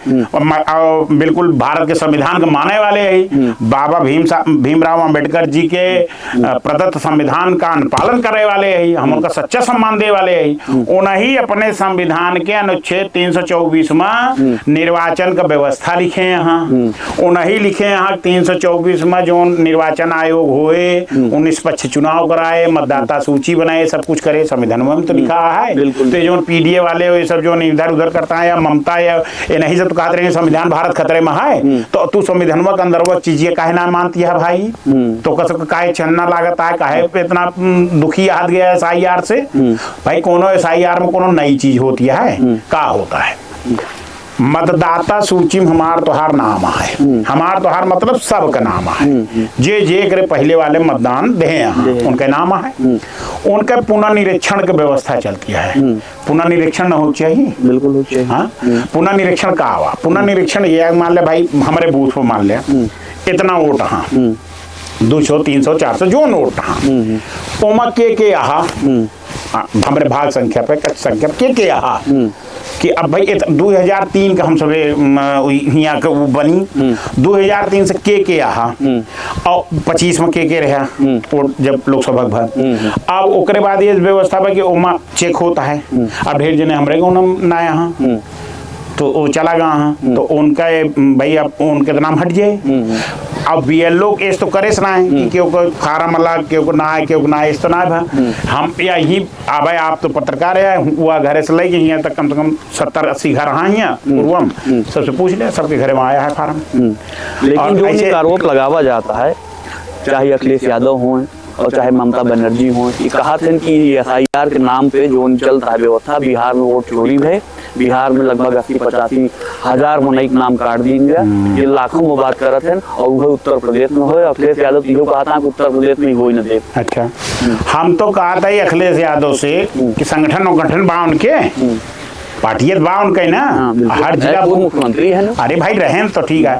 बिल्कुल भारत के संविधान को मानने वाले ही, बाबा भीमराव अंबेडकर जी के प्रदत्त संविधान का अनुपालन करने वाले ही, हम उनका सच्चा सम्मान दे वाले ही। उन्हीं अपने संविधान के अनुच्छेद 324 में निर्वाचन का व्यवस्था लिखे यहाँ, उन्हीं लिखे यहाँ 324 में जो निर्वाचन आयोग हुए, 19 पक्ष चुनाव कराए, मतदाता सूची बनाए, सब कुछ करे, संविधान में तो लिखा है। तो जो पीडीए वाले ये सब जो इधर उधर करता है या ममता या ये नहीं सब तो कहते रहे संविधान भारत खतरे में है, तो तू संविधान के अंदर वो चीजें काहे ना मानती है भाई, तो कसक काहे चन्ना लागत है, काहे पे इतना दुखी आ गया एसआईआर से। भाई कोनो एसआईआर में कोनो नई चीज होती है का होता है, मतदाता सूची में हमार तोहार नाम है, हमार तोहार मतलब सबका नाम है, जे करे पहले वाले मतदान दे उनके नाम है, उनके पुनर्निरीक्षण की व्यवस्था चलती है। पुनर्निरीक्षण न हो चाहिए, बिल्कुल हो चाहिए। हाँ, पुनर्निरीक्षण का हुआ, पुनर्निरीक्षण ये मान ले भाई हमारे बूथ पर मान ले इतना वोट हाँ 200 300 400 जो नोट हाँ ओमा के आहा हमारे भाग संख्या पे कच्छ संख्या के यहाँ कि अब भाई 2003 का हम सब यहाँ का वो बनी 2003 से के यहाँ और 25 में के रहा और जब लोकसभा भर अब ओकरे बाद ये व्यवस्था बा कि ओमा चेक होता है। अब ढेर जने हमरे को ना यहाँ तो वो चला गया हाँ तो उनका भाई अब उनके तो नाम हट जाए। अब बीएलओ केस तो करे ना है कि क्यों को फार्म अलग क्यों को ना है क्यों को ना है इस तो ना है हम या ही भाई आप तो पत्रकार है हुआ घरे से लेके यहाँ तक कम से कम 70-80 घर हाँ यहाँ पूर्वम सबसे पूछ लिया सबके घरे में आया है फार्म। लेकिन जो इनका आरोप लगावा जाता है चाहे अखिलेश यादव हों और चाहे ममता बनर्जी हों ये कहा थे कि एसआईआर के नाम पे जो चल रहा है व्यवस्था बिहार में वोट चोरी है बिहार में लगभग 80-85 हजार मनई नाम काट दिए ये लाखों में बात करत हैं और वह उत्तर प्रदेश में हो अखिलेश यादव तो कहा था कि उत्तर प्रदेश में हो न दे। अच्छा हम तो कहा था ही अखिलेश यादव से कि संगठन उंगठन बा उनके पार्टियत बा उनके ना हर जगह मुख्यमंत्री है ना। अरे भाई रहे तो ठीक है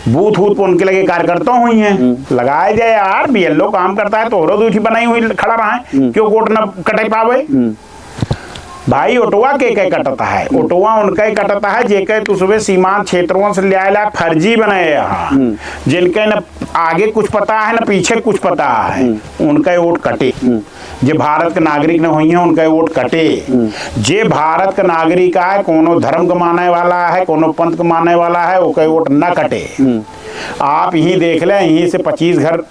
बूथ वूथ उनके लगे कार्यकर्ता हुई हैं लगाए जाए यार बीएलओ काम करता है तो और दूठी बनाई हुई खड़ा रहा है क्यों वोट न कटे पावे भाई ओटवा के कटता है ओटवा उनका ही कटता है जेके तो सुबह सीमांत क्षेत्रों से लिया फर्जी बनाए यहाँ जिनके न आगे कुछ पता है न पीछे कुछ पता है उनका वोट कटे जे भारत के नागरिक न हुई है उनका वोट कटे जे भारत का नागरिक है कोनो धर्म का मानने वाला है कोनो पंथ का मानने वाला है वो वोट न कटे। आप यही देख लें यहीं से 25 घर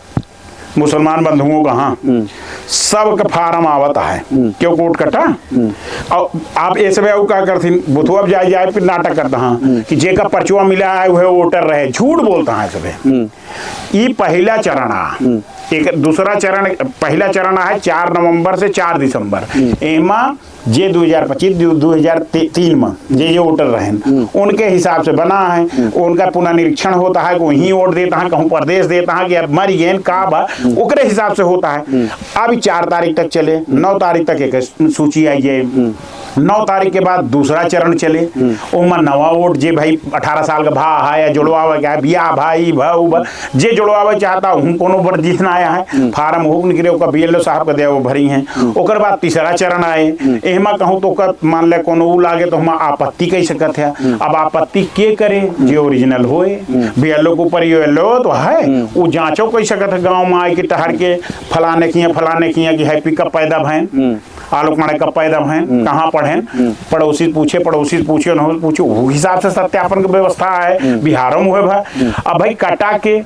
मुसलमान बंधुओं का हाँ सबका फार्म आवता है क्यों वोट कटा और आप ऐसे में क्या करती बुथुआ जाए फिर नाटक करता हाँ कि जे का पर्चुआ मिला है वह वोटर रहे झूठ बोलता है सब। ये पहला चरण आ एक दूसरा चरण पहला चरण है 4 नवंबर से 4 दिसंबर एमा जे 2025-2003 में जे वोटर रहे उनके हिसाब से बना है उनका पुनर्निरीक्षण होता है वहीं वोट देता है कहूँ प्रदेश देता है कि अब मर गए का बा ओकरे हिसाब से होता है। अभी 4 तारीख तक चले 9 तारीख तक एक सूची आई जाए 9 तारीख के बाद दूसरा चरण चले उमा नवा वोट जे भाई 18 साल का भा है या जुड़वावे क्या बिया भाई भाऊ जे जुड़वावे चाहता हूँ कोनो बर जीतना आया है फार्म हो निकले ओका बीएलओ साहब का दे वो भरी हैं ओकर बाद तीसरा चरण आए एमा कहूँ तो मान ले कोनो उ लागे तो हम आपत्ति कह सकत है। अब आपत्ति के करे जे ओरिजिनल होए बीएलओ के ऊपर येलो तो है वो जांचो कह सकत है गाँव में आए के टहर के फलाने की कि हैप्पी कब पैदा भैन आलोक माणे कब पैदा भैन कहाँ पढ़ेन पड़ोसी पूछे उन्होंने पूछे वो हिसाब से सत्यापन की व्यवस्था है बिहारों में हुए भाई। अब भाई कटा के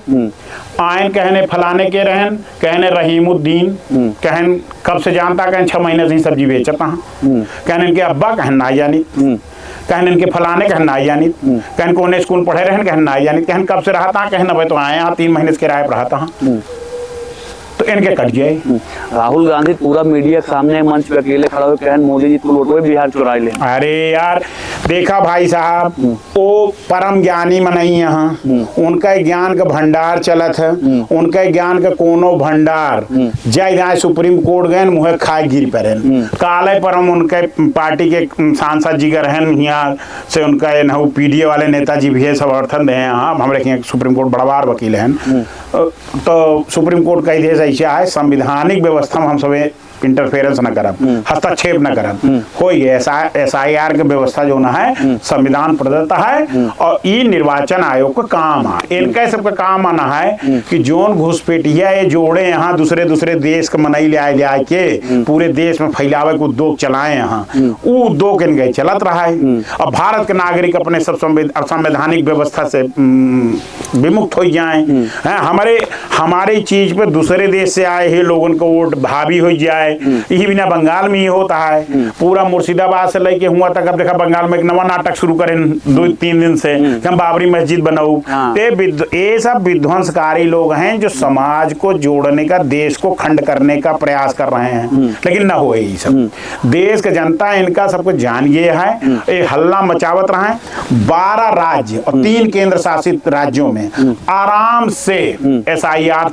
आयन कहने फलाने के रहन कहने रहीमुद्दीन कहन कब से जानता कहन 6 महीने से ही सब्जी बेचता कहने इनके अब्बा कहन ना जानी कहन इनके फलाने कहन ना जानी कहन कौन स्कूल पढ़े रहन कहन ना जानी कहन कब से रहा था कहन भाई तो आए यहाँ 3 महीने से किराए पर रहा था तो इनके कट जाए। राहुल गांधी पूरा मीडिया के सामने मंच पे अकेले खड़ा हो कहन मोदी जी तू लोटो बिहार चुरा ले। अरे यार देखा भाई साहब वो परम ज्ञानी मनई यहाँ उनका ज्ञान का भंडार चलत है उनका ज्ञान का कोनो भंडार जय जाए सुप्रीम कोर्ट गए मुहे खाए गिर पड़े काले परम उनके पार्टी के सांसद जी का रहन यहाँ से उनका पीडीए वाले नेताजी भी है समर्थन दे यहाँ हमारे सुप्रीम कोर्ट बड़वार वकील हैं तो सुप्रीम कोर्ट का देश ऐसा है संविधानिक व्यवस्था में हम सब इंटरफेरेंस न करब हस्तक्षेप न करब हो एसआईआर के व्यवस्था जो ना है संविधान प्रदत्त है और ये निर्वाचन आयोग का काम है इनका सबका काम आना है कि जोन घुसपैठिया ये जोड़े यहाँ दूसरे देश के मनई ले आए के पूरे देश में फैलावे के उद्योग चलाए यहाँ वो उद्योग इनके चलत रहा है। अब भारत के नागरिक अपने सब संवैधानिक व्यवस्था से विमुक्त हो जाए हमारे चीज पे दूसरे देश से आए हैं लोगों को वोट भावी हो जाए यही बिना बंगाल में ही होता है पूरा मुर्शिदाबाद से लेके हुआ तक अब देखा बंगाल में एक नवा नाटक शुरू करें 2-3 दिन से हम बाबरी मस्जिद बनाऊ ये सब विध्वंसकारी लोग हैं जो समाज को जोड़ने का देश को खंड करने का प्रयास कर रहे हैं लेकिन न हो ये सब देश का जनता इनका सबको जान ये है ये हल्ला मचावत रहे 12 राज्य और 3 केंद्र शासित राज्यों में आराम से एसआईआर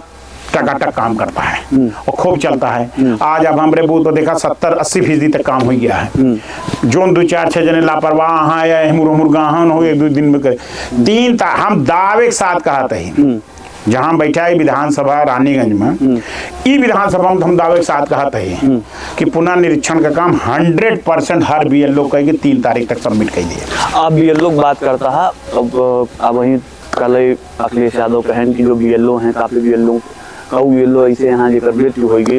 टकाटक काम करता है और खूब चलता है। आज अब हमरे बूथ तो देखा 70-80% तक काम हो गया है जोन 2-4-6 जने लापरवाह हैं या मुर्गा हो 1-2 दिन में कर 3 हम दावे के साथ कहते हैं जहां बैठा है विधानसभा रानीगंज में, ई विधानसभा में हम दावे के साथ कहते हैं कि पुनर्निरीक्षण का काम 100% हर बीएलओ कहे कि 3 तारीख तक सबमिट कर दिए। अब बीएलओ बात करता है, अब वहीं कल अखिलेश यादव कहन कि जो बीएलओ हैं काफी बीएलओ ऐसे यहाँ जेकर मृत्यु होगी,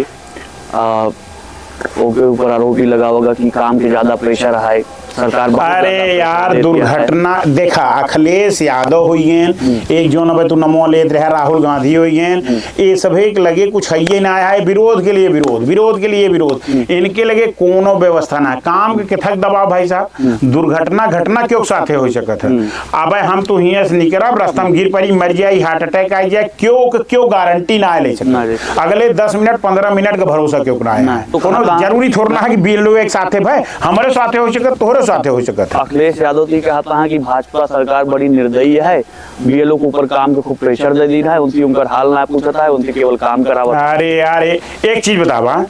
ओके ऊपर आरोप लगावगा कि काम के ज्यादा प्रेशर है सरकार। अरे यार दुर्घटना देखा, अखिलेश यादव हुई हैं, एक जो न तू नमो लेत रहे राहुल गांधी हुई हैं, ये सभी के लगे कुछ है ना है, विरोध के लिए विरोध के लिए विरोध, इनके लगे कोनो व्यवस्था ना, काम के कथक दबाव भाई साहब, दुर्घटना घटना क्यों साथे हो सकत है। अब हम तू हियां से निकलब रास्ता में गिर पड़ी मर जाए, हार्ट अटैक आ जाए, क्यों गारंटी ना ले सकते, अगले 10 मिनट 15 मिनट का भरोसा क्यों ना है। तो कोनो जरूरी थोड़ा है कि बीएलओ एक साथे भाई हमारे साथे हो सकत, तोहरे साथे हो सकत है। अखिलेश यादव जी कहता है कि भाजपा सरकार बड़ी निर्दयी है, बीएलओ के ऊपर काम के खूब प्रेशर दे दी है, उनकी उनका हाल ना पूछता है, उनसे केवल काम करावा। अरे यार एक चीज बतावा,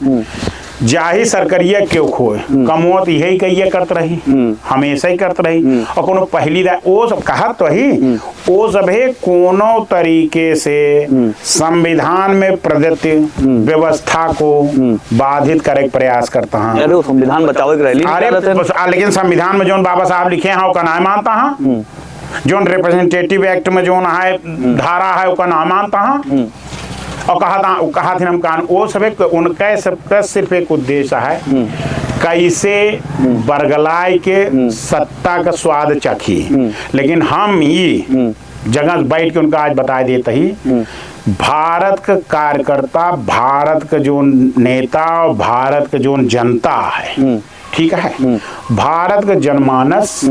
जाही सरकरिया क्यों खोए, कमौत यही कहिए करत रही, हमेशा ही करत रही, और कोनो पहली वो सब कहत तो ही वो सब है कोनो तरीके से संविधान में प्रदत्त व्यवस्था को बाधित करे के प्रयास करता है। अरे संविधान बचावे के रैली, अरे लेकिन संविधान में जो बाबा साहब लिखे हैं उसका नाम मानता है, जो रिप्रेजेंटेटिव एक्ट में जो है धारा है उसका नाम मानता है, और कहा थे हम कान वो सब उनका सबका सिर्फ एक उद्देश्य है कैसे बरगलाय के सत्ता का स्वाद चखी। लेकिन हम ये जगह बैठ के उनका आज बता देते ही, भारत का कार्यकर्ता, भारत का जो नेता, भारत का जो जनता है, ठीक है, भारत का जनमानस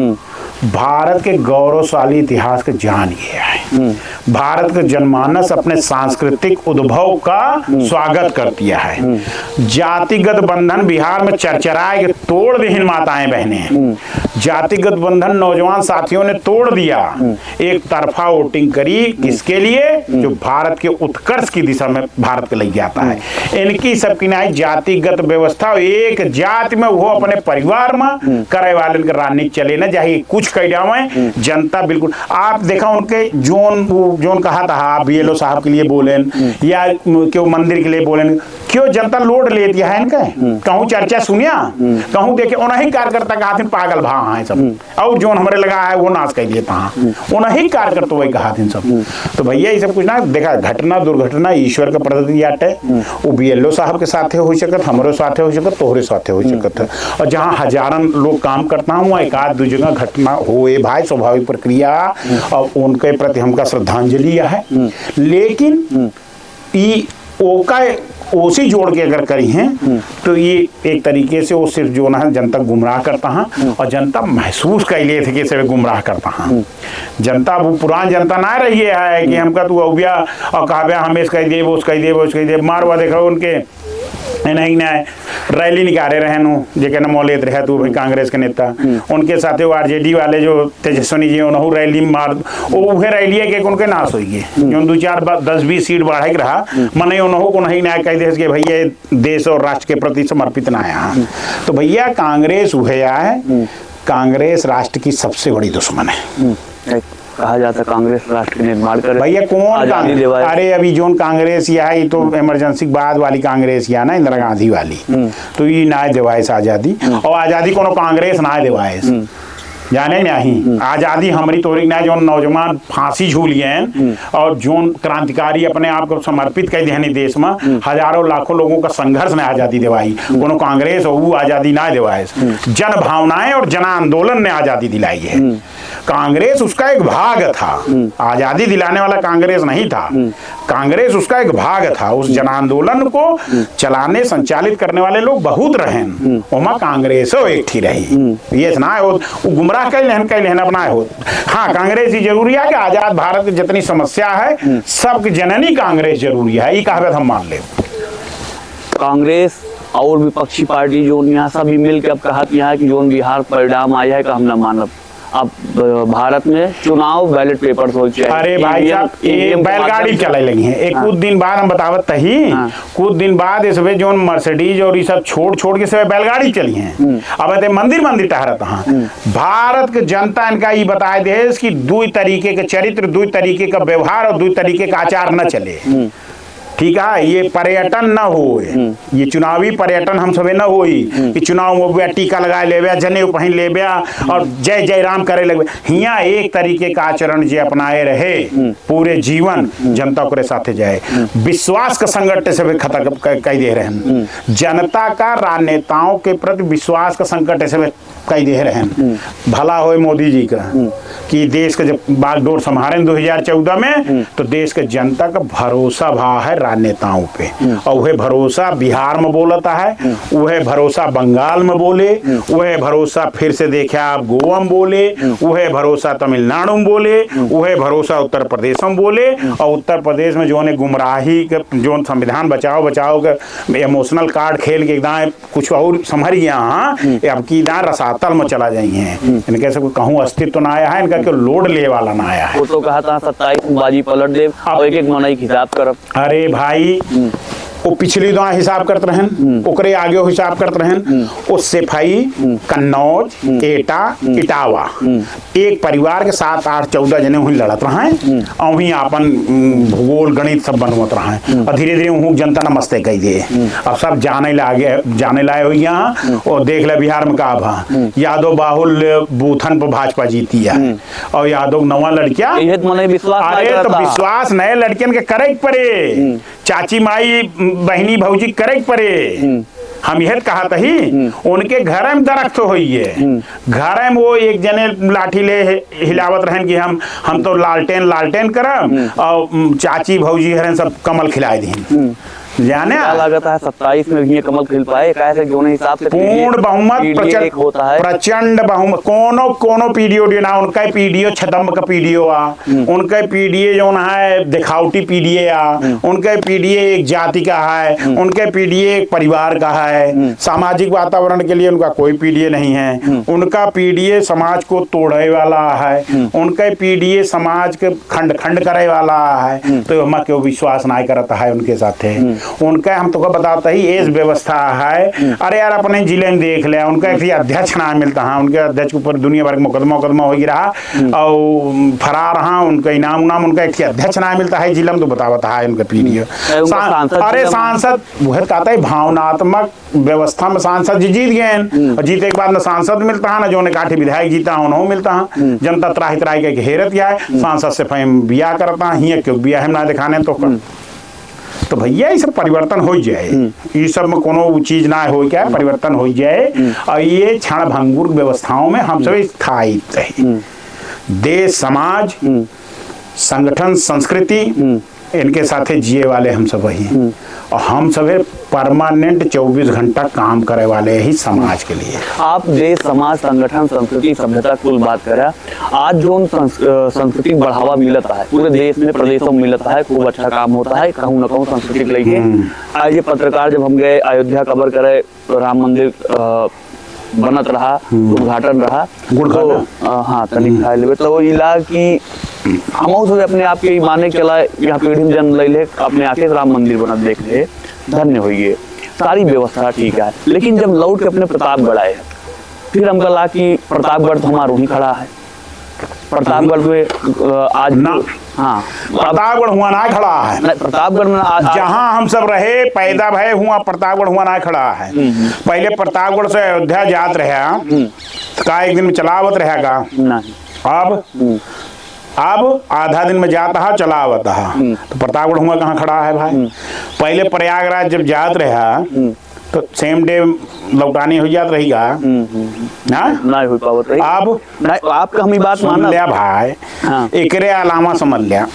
भारत के गौरवशाली इतिहास का जान गया है, भारत का जनमानस अपने सांस्कृतिक उद्भव का स्वागत कर दिया है, जातिगत बंधन बिहार में चरचराए के तोड़ दे माताएं बहनें, जातिगत बंधन नौजवान साथियों ने तोड़ दिया, एक तरफा वोटिंग करी, किसके लिए, जो भारत के उत्कर्ष की दिशा में भारत को ले जाता है। इनकी सबकी ना जातिगत व्यवस्था, एक जाति में वो अपने परिवार में करे वाले राजनीति चले ना जाए कुछ कह जावे, जनता बिल्कुल। आप देखा उनके जोन कहा था बीएलओ साहब के लिए बोले या क्यों मंदिर के लिए बोले, क्यों जनता लोड ले दिया है इनका, कहूँ चर्चा सुनिया, कहूँ देखे उन्हीं कार्यकर्ता कहा थे पागल भा है सब, और जोन हमारे लगा है वो नाश कर देता है, उन्हीं कार्यकर्ता वही कहा थे सब। तो भैया ये सब कुछ ना देखा, घटना दुर्घटना ईश्वर का प्रदत्त आटे, वो बीएलओ साहब के साथ हो सकत, हमारे साथ हो सकत, तोहरे साथ हो सकत है, और जहाँ हजारन लोग काम करता हूँ वहाँ एक आध दो जगह घटना होए भाई, स्वाभाविक प्रक्रिया, और उनके प्रति हमका श्रद्धांजलि है। लेकिन ये ओका ओसी जोड़ के अगर करी हैं तो ये एक तरीके से वो सिर्फ जो ना जनता गुमराह करता है, और जनता महसूस कर लिए थे कि इसे गुमराह करता है। जनता वो पुरान जनता ना रही है कि हमका तू अव्या और कहा हमें इसका दे वो उसका दे वो उसका दे मारवा देखा उनके नहीं ना रैली निकाले रहे जेके न मौलियत रहे तू भाई कांग्रेस के नेता, उनके साथ वो आरजेडी वाले जो तेजस्वी जी उन्होंने रैली मार उहे रैली के उनके नाश हो गए, जो 2-4-10-20 सीट बढ़ाई रहा मन उन्होंने को नहीं न्याय कह दे भैया देश और राष्ट्र के प्रति समर्पित ना आया। तो भैया कांग्रेस उहे है, कांग्रेस राष्ट्र की सबसे बड़ी दुश्मन है। कहा जाता कांग्रेस राष्ट्र निर्माण कर भैया कौन, अरे अभी जोन कांग्रेस या है तो इमरजेंसी बाद वाली कांग्रेस या ना इंदिरा गांधी वाली, तो ये ना दिवाइस आजादी, और आजादी कोनो कांग्रेस ना दिवाइस जाने नहीं, आजादी हमारी तोरी ना जो नौजवान फांसी झूल गए और जोन क्रांतिकारी अपने आप को समर्पित कर दिया देश में, हजारों लाखों लोगों का संघर्ष ने आजादी दिवाई, कोनो कांग्रेस और वो आजादी ना दिवाए, जन भावनाएं और जन आंदोलन ने आजादी दिलाई है। कांग्रेस उसका एक भाग था, आजादी दिलाने वाला कांग्रेस नहीं था, कांग्रेस उसका एक भाग था। उस जन आंदोलन को चलाने संचालित करने वाले लोग बहुत रहे, वहां कांग्रेस एक थी रही, ये ना वो गुमराह कई लेहन अपनाए हो। हाँ कांग्रेस ही जरूरी है कि आजाद भारत की जितनी समस्या है सबकी जननी कांग्रेस जरूरी है, ये कहावत हम मान ले। कांग्रेस और विपक्षी पार्टी जो यहाँ सभी मिल के अब कहा कि जो बिहार परिणाम आया है का हम न मानब, अब भारत में चुनाव बैलेट पेपर हो जाए। अरे भाई साहब, ये बैलगाड़ी चले लगी है। एक कुछ दिन बाद हम बतावत तही, कुछ दिन बाद इसमें जो मर्सिडीज और ये सब छोड़ के सब बैलगाड़ी चली हैं। अब मंदिर टहरत। हाँ, भारत के जनता इनका ये बताए देश कि दो तरीके के चरित्र, दो तरीके का व्यवहार और दो तरीके का आचार न चले। ठीक है, ये पर्यटन न हो, ये चुनावी पर्यटन हम सबे न हो कि चुनाव में टीका लगा ले, जनेऊ पहन ले और जय जय राम करे लगे। हिया एक तरीके का आचरण जे अपनाए रहे पूरे जीवन जनता के साथे जाए। विश्वास का संकट से खत्म कह दे रहे हैं, जनता का राजनेताओं के प्रति विश्वास का संकट से कह दे रहे हैं। भला हो मोदी जी का कि देश का जब बागडोर संभाले 2014 में, तो देश के जनता का भरोसा भा है राजनेताओं पे, और वह भरोसा बिहार में बोलता है, वह भरोसा बंगाल में बोले, वह भरोसा फिर से देखे आप गोवा में बोले, वह भरोसा तमिलनाडु में बोले, वह भरोसा उत्तर प्रदेश में बोले। और उत्तर प्रदेश में जो ने गुमराही के जो संविधान बचाओ का इमोशनल कार्ड खेल के एकदम कुछ और संभर गया। हाँ, अब की रसातल में चला जाइए, इनके से कहूँ अस्तित्व ना आया है, इनका क्यों लोड ले वाला ना आया है। वो तो कहा था 27 बाजी पलट दे और एक मनई हिसाब करब। अरे भाई, वो पिछली दो हिसाब करते रहन, ओकरे आगे हिसाब करते रहन। वो सिपाही, कन्नौज, एटा, इटावा, एक परिवार के 7, 8, 14 जने वहीं लड़त रहे और वहीं अपन भूगोल गणित सब बनवत रहे। और धीरे धीरे वहाँ जनता नमस्ते कह दिए। अब सब जाने लाए हो यहाँ। और देख ले बिहार में का भा यादव बाहुल बूथन पर भाजपा जीती है, और यादव नवा लड़कियां। अरे तो विश्वास नए लड़कियन के करे पड़े, चाची माई बहनी भौजी करे पड़े। हम यह कहा ही, उनके घर में दरख्त हो घर में वो एक जने लाठी ले हिलावत रहन कि हम तो लालटेन करम, और चाची भौजी हरन सब कमल खिलाए दी। जाने लागत है 27 में भी कमल खिल पाए, कैसे जो हिसाब से पूर्ण बहुमत होता है, प्रचंड बहुमत। कोनो पीडीओ ना, उनका पीडीओ छदम का पीडीओ आ, उनका पीडीए जो है दिखावटी पीडीए आ, उनका पीडीए एक जाति का है, उनके पीडीए एक परिवार का है। सामाजिक वातावरण के लिए उनका कोई पीडीए नहीं है। उनका पीडीए समाज को तोड़े वाला है, उनका पीडीए समाज के खंड करे वाला है। तो हम क्यों विश्वास नहीं करता है उनके साथ। उनका हम तो बताता ही एज व्यवस्था है। अरे यार, अपने जिले में देख ले, उनका एक अध्यक्ष ना मिलता है, उनके अध्यक्ष के ऊपर दुनिया भर का मुकदमा हो रहा और फरार रहा, उनका इनाम उनका एक अध्यक्ष ना मिलता है जिला में। तो बताता है उनका पीडीओ। अरे सांसद वह कहता है भावनात्मक व्यवस्था में सांसद जीत गए, और जीते के बाद न सांसद मिलता है, न जो ने काठी विधायक जीता उन्होंने मिलता है। जनता त्राही के घेरत है, सांसद से बिया करता है, क्यों बिया हम ना दिखाने तो भैया ये सब परिवर्तन हो जाए, ये सब में कोनो चीज ना हो, क्या परिवर्तन हो जाए। और ये क्षण भंगुर व्यवस्थाओं में हम सब स्थायी रहे। देश, समाज, संगठन, संस्कृति, इनके साथे जिए वाले हम सब वही, और हम सब परमानेंट 24 घंटा काम करे वाले ही समाज के लिए। आप देश, समाज, संगठन, संस्कृति, सभ्यता कुल बात करें, आज जो संस्कृति बढ़ावा मिलता है पूरे देश में, प्रदेशों में मिलता है, खूब अच्छा काम होता है कहूँ न कहूँ संस्कृति के लिए। आज ये पत्रकार जब हम गए अयोध्या कवर करे, राम मंदिर बनत रहा, उद्घाटन रहा, तो हाँ तनिक खाए लेवे तो इला की हम अपने आप के माने चला, यहाँ पीढ़ी में जन्म ले अपने आके राम मंदिर बनत देख ले, धन्य होइए, सारी व्यवस्था ठीक है। लेकिन जब लौट के अपने प्रतापगढ़ आए, फिर हम कहा कि प्रतापगढ़ तो हमारा वहीं खड़ा है। प्रतापगढ़ में आज ना, हाँ प्रतापगढ़ हुआ ना खड़ा है। प्रतापगढ़ में जहाँ हम सब रहे पैदा भय हुआ, प्रतापगढ़ हुआ ना खड़ा है। पहले प्रतापगढ़ से अयोध्या जात रहा, का एक दिन में चलावत रहेगा, अब आधा दिन में जाता है चलावत है। तो प्रतापगढ़ हुआ कहाँ खड़ा है भाई। पहले प्रयागराज जब जात रहा तो सेम डे लौटानी हो जात रहेगा ना, हो पावत रही। अब आपका हम बात मान लिया भाई। हाँ। एकरे अलावा समझ लिया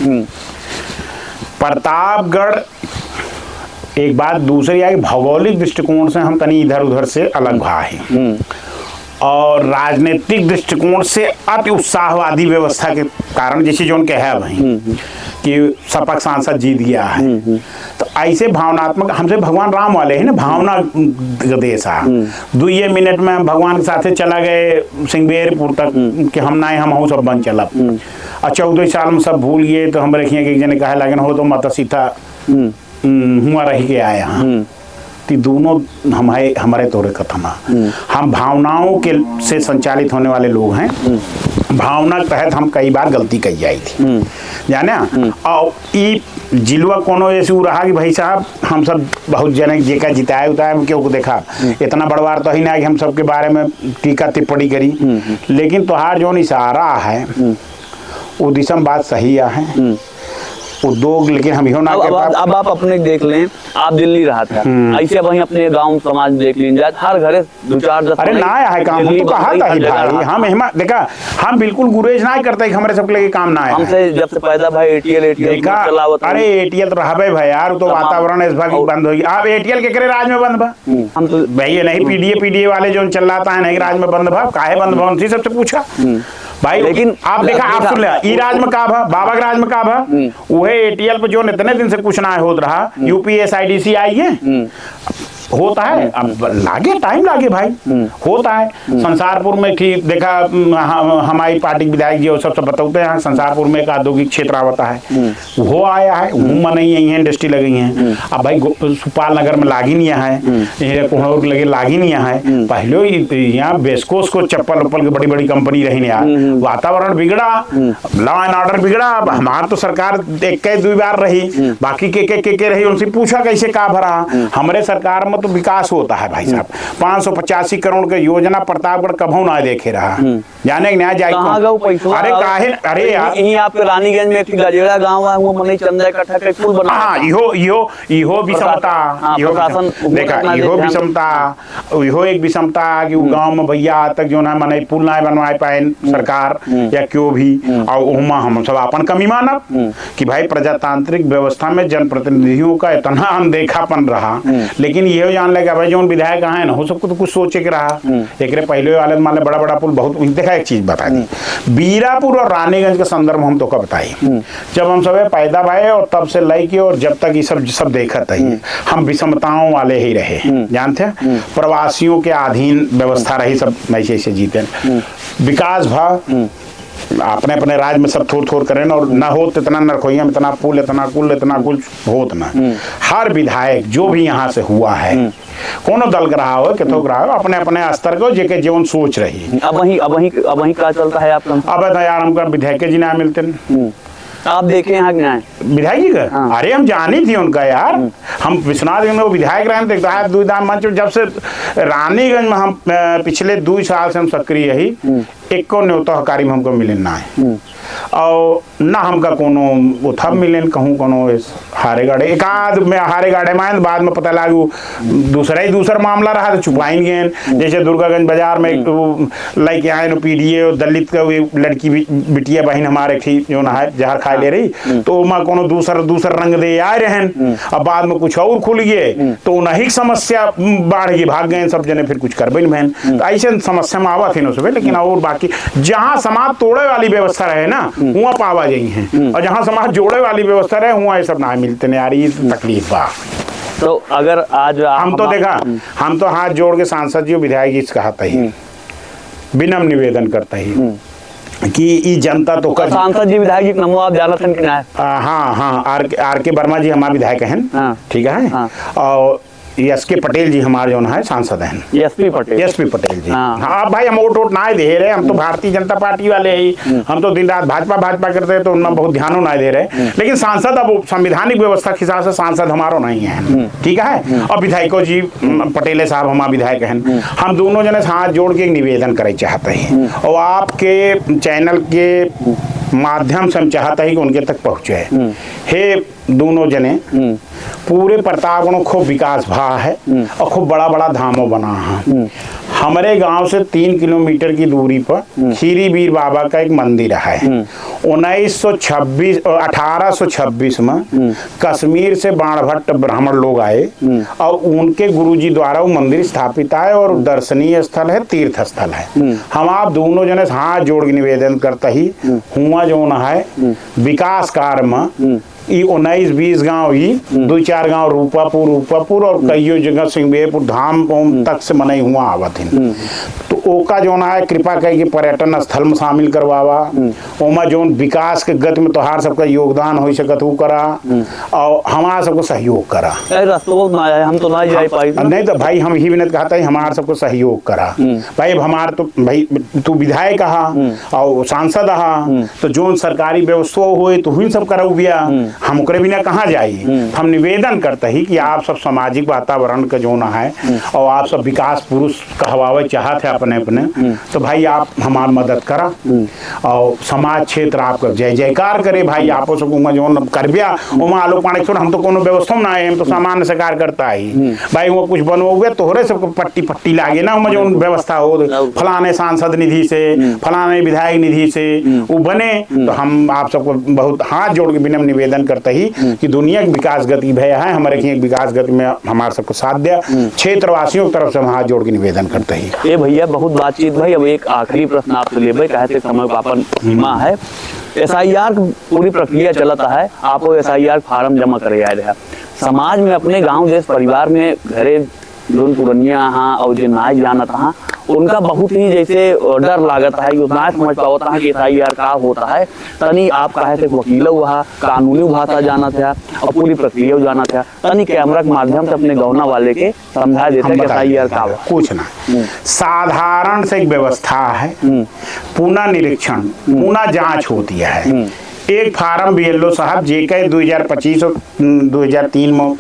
प्रतापगढ़ एक बात दूसरी है कि भौगोलिक दृष्टिकोण से हम तनी इधर उधर से अलग भाई, और राजनीतिक दृष्टिकोण से अति उत्साहवादी व्यवस्था के कारण, जैसे जो उनके है भाई कि सपक सांसद जीत गया है। तो ऐसे भावनात्मक हमसे भगवान राम वाले है ना, भावना का देश है। 2 मिनट में हम भगवान के साथे चला गए सिंगबेरपुर तक कि हम ना हम हूँ सब बन चलब, और 14 साल में सब भूल गए। तो हम रखिए कि एक जने कहे लगे हो तो मत सीता हुआ रह के आया हाँ। तो दोनों हमारे तोरे कथन हम भावनाओं के से संचालित होने वाले लोग हैं। भावना के तहत हम कई बार गलती की जाई थी जाने। और ई जिलवा कोनो ऐसे रहा कि भाई साहब हम सब बहुत जने जेका जिताए उताए क्यों को देखा इतना बड़वार तो ही ना कि हम सबके बारे में टीका टिप्पणी करी। लेकिन तोहार जो इशारा है वो दिशा में बात सही है उद्योग। लेकिन हम ना अब आप अपने देख लें, आप दिल्ली रहा था ऐसे वहीं अपने गांव समाज देख लीजिए, हर घरे 2-4-10 अरे ना है काम। हम तो कहा था ही भाई हम हिम्मत देखा हम बिल्कुल गुरेज ना करते हमारे सबके लिए काम ना है। हमसे जब से पैदा भाई एटीएल चलावत। अरे एटीएल तो रहा भाई यार तो वातावरण इस भाग बंद होगी। आप एटीएल के करे राज में बंद भा हम तो भाई ये नहीं पीडीए वाले जो चलाता है नहीं राज में बंद भा काहे बंद भा उनसे सबसे पूछा भाई। लेकिन आप देखा आप सुन लिया ई राज में का भा बाबा के राज में का भा वह एटीएल पे जो इतने दिन से कुछ ना होत रहा यूपीएसआईडीसी आई है होता है। अब लागे टाइम लागे भाई होता है। संसारपुर में ठीक देखा हमारी पार्टी विधायक जी सब बताते हैं संसारपुर में एक औद्योगिक क्षेत्र आवता है वो आया है वहाँ नहीं है इंडस्ट्री लगी है। अब भाई सुपाल नगर में लागी नहीं है कोहनौर लगे लागी नहीं है। पहले यहाँ बेस्कोस को चप्पल उप्पल की बड़ी बड़ी कंपनी रही यार वातावरण बिगड़ा लॉ एंड ऑर्डर बिगड़ा। हमारे तो सरकार 1-2 बार रही बाकी के रही उनसे पूछा कैसे का भरा। हमारे सरकार में तो विकास होता है भाई साहब 585 करोड़ के योजना प्रतापगढ़ कभू ना देखे रहा जाने न्याय जाए। अरे काहे अरे यार यहीं आपके रानीगंज में एक गजेड़ा गांव है वो मने चंदा इकट्ठा के पुल बना। हां इहो विषमता देखा इहो विषमता इहो एक विषमता कि गांव में भैया तक जो ना मने पुल ना बनवाए पाए सरकार या क्यों भी। और उमा हम सब अपन कमी मानब कि भाई प्रजातांत्रिक व्यवस्था में जनप्रतिनिधियों का इतना अनदेखापन रहा। लेकिन ये जान लेगा भाई जो विधायक है ना हो सबको तो कुछ सोचे के रहा। एक पहले वाले मान बड़ा बड़ा पुल बहुत देखा। एक चीज बता दी बीरापुर और रानीगंज के संदर्भ हम तो कब बताई जब हम सब पैदा भाई और तब से लई के और जब तक ये सब देखत है हम विषमताओं वाले ही रहे जानते हैं। प्रवासियों के अधीन व्यवस्था रही सब ऐसे ऐसे जीते विकास भा अपने अपने राज्य में सब थोड़ करें और ना हो इतना नरखोइया इतना पुल इतना कुल होत ना। हर विधायक जो भी यहाँ से हुआ है कोनो दल का रहा हो कितो रहा हो अपने अपने स्तर को जेके जीवन सोच रही। अब वही क्या चलता है आप लोग। अब यार हमको विधायक जी ना मिलते आप देखे यहाँ विधायक जी का। हाँ। अरे हम जानी थी उनका यार हम विश्वनाथ में वो विधायक रहे दुईदाम मंच जब से रानीगंज में हम पिछले 2 साल से हम सक्रिय ही एक को न्योता हकारी में हमको मिले ना है और ना हमका कोनो वो थब मिले कहूँ कोनो हारे गाड़े एक आध में हारे गाड़े में बाद में पता लागू दूसरा मामला रहा तो छुपाइन गए। जैसे दुर्गागंज बाजार में लाइक आए नो पीडीए दलित का लड़की बिटिया बहन हमारे थी जो ना है जहर खा ले रही तो वहाँ कोनो दूसर रंग दे आए रहन अब बाद में कुछ और खुल गए तो नहीं समस्या बाढ़ गई भाग गए सब जने फिर कुछ करबे बहन। तो ऐसे समस्या में आवा थे न सुबह। लेकिन और बाकी जहाँ समाज तोड़े वाली व्यवस्था रहे ना वहाँ पावा जाई है और जहाँ समाज जोड़े वाली व्यवस्था रहे वहाँ ये सब ना मिलते नहीं आ रही तकलीफ बा। तो अगर आज हम तो देखा हम तो हाथ जोड़ के सांसद जी विधायक जी से कहता ही विनम्र निवेदन करता ही कि ई जनता तो कर सांसद जी विधायक जी नमो आप जानत हैं कि ना। हाँ आर के वर्मा जी हमारे विधायक हैं ठीक है। और एस.के. पटेल जी हमारे जो है सांसद हैं एस.पी. पटेल जी। हाँ भाई हम वोट ना दे रहे हम तो भारतीय जनता पार्टी वाले ही हम तो दिन रात भाजपा करते हैं तो उनमें बहुत ध्यान ना दे रहे। लेकिन सांसद अब संवैधानिक व्यवस्था के हिसाब से सांसद हमारो नहीं है ठीक है। और विधायकों जी पटेले साहब हमारे विधायक हैं हम दोनों जने हाथ जोड़ के एक निवेदन करे चाहते हैं और आपके चैनल के माध्यम से हम चाहते हैं कि उनके तक पहुँचे। हे दोनों जने पूरे प्रतापगढ़ खूब विकास भा है और खूब बड़ा धामो बना है। हमारे गांव से 3 किलोमीटर की दूरी पर खीरी वीर बाबा का एक मंदिर है। 1826 में कश्मीर से बाणभट्ट ब्राह्मण लोग आए और उनके गुरुजी द्वारा वो मंदिर स्थापित है और दर्शनीय स्थल है, तीर्थ स्थल है। हम आप दोनों जने हाथ जोड़ के निवेदन करता ही हुआ जो न है विकास कार्य में 19-20 गांव ही 2-4 गांव रूपापुर और कईयों जगह सिंहवेपुर धाम तक से मनाई हुआ आवत है। तो ओका जो ना है कृपा करके पर्यटन स्थल में शामिल करवावा, ओमा जो विकास के गति में तोहार सबका योगदान हो सकत हो करा और हमारा सबको सहयोग करा। हम तो ना जा पाई नहीं तो भाई हम ही विनत कहता है हमारा सबको सहयोग करा। भाई अब हमारा तो भाई तू विधायक कहा और सांसद रहा तो जो सरकारी व्यवस्था हुए तो हुई सब करा बिया, हम ओकरे बिना कहाँ जाइए। हम निवेदन करते ही कि आप सब सामाजिक वातावरण का जो ना है और आप सब विकास पुरुष कहवावे चाहते हैं अपने अपने, तो भाई आप हमार मदद करा और समाज क्षेत्र आपका जय जयकार करे। भाई आपो सब जो करबिया ओमा आलो पानी छोड़ हम तो कोनो व्यवस्था ना है, हम तो सामान्य से कार्य करता ही भाई वो कुछ बनोगे तोहरे सबको पट्टी लागे ना जो व्यवस्था हो फलाने सांसद निधि से फलाने विधायक निधि से वो बने। तो हम आप सबको बहुत हाथ जोड़ के विनम्र निवेदन करते ही कि दुनिया की विकास गति भैया है हमारे की विकास गति में हमारे सबको साथ दिया, क्षेत्रवासियों की तरफ से हम हाथ जोड़ के निवेदन करते ही। ये भैया बहुत बातचीत भाई, अब एक आखिरी प्रश्न आपसे ले भाई, कहते समय का अपन सीमा है। SIR पूरी प्रक्रिया चलता है, आपको SIR फार्म जमा करे आए रहा समाज में अपने गांव देश परिवार में घरे जोन पुरनिया हाँ और जो नाच जानत हाँ उनका बहुत ही जैसे डर लागत है, उतना समझ पाता है कि SIR का होता है। तनी आप कहे थे वकील हुआ कानूनी भाषा जाना था और पूरी प्रक्रिया जाना था, तनी कैमरा के माध्यम से अपने गौना वाले के समझा देते हैं कि SIR का हुआ कुछ ना साधारण से एक व्यवस्था है, पुनः निरीक्षण पुनः जांच होती है। एक फार्म BLO साहब जेके 2025 और 2003 में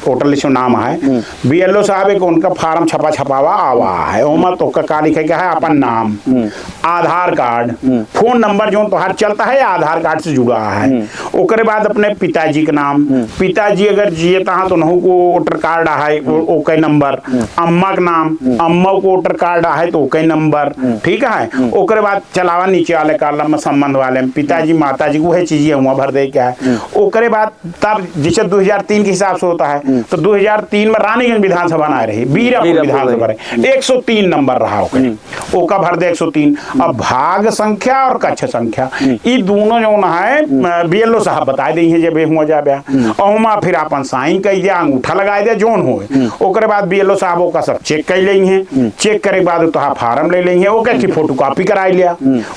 टोटल इसमें नाम है BLO साहब एक उनका फार्म छपावा आवा है। ओमा तो का लिखे क्या है अपन नाम आधार कार्ड फोन नंबर जो तोहार चलता है आधार कार्ड से जुड़ा है। ओकरे बाद अपने पिताजी के नाम, पिताजी अगर जिए तहाँ तो नहु को वोटर कार्ड है ओके नंबर, अम्मा का नाम अम्मा को वोटर कार्ड है तो ओके नंबर, ठीक है। ओकरे बाद चलावा नीचे वाले कॉलम में संबंध वाले पिताजी माता वो है चीजें हुआ भर दे क्या है। ओकरे बाद तब जैसे 2003 के हिसाब से होता है तो 2003 में रानीगंज विधानसभा ना रही बीरापुर विधानसभा रही 103 नंबर रहा ओका भर दे 103। अब भाग संख्या और कक्ष संख्या ये दोनों जो ना है BLO साहब बता दी है जब हुआ जा और फिर अपन साइन कर दिया अंगूठा लगा दिया जोन हो। ओकरे बाद BLO साहब ओका सब चेक कर लेंगे, चेक करे के बाद तो फार्म ले लेंगे ओके फोटो कॉपी कराई लिया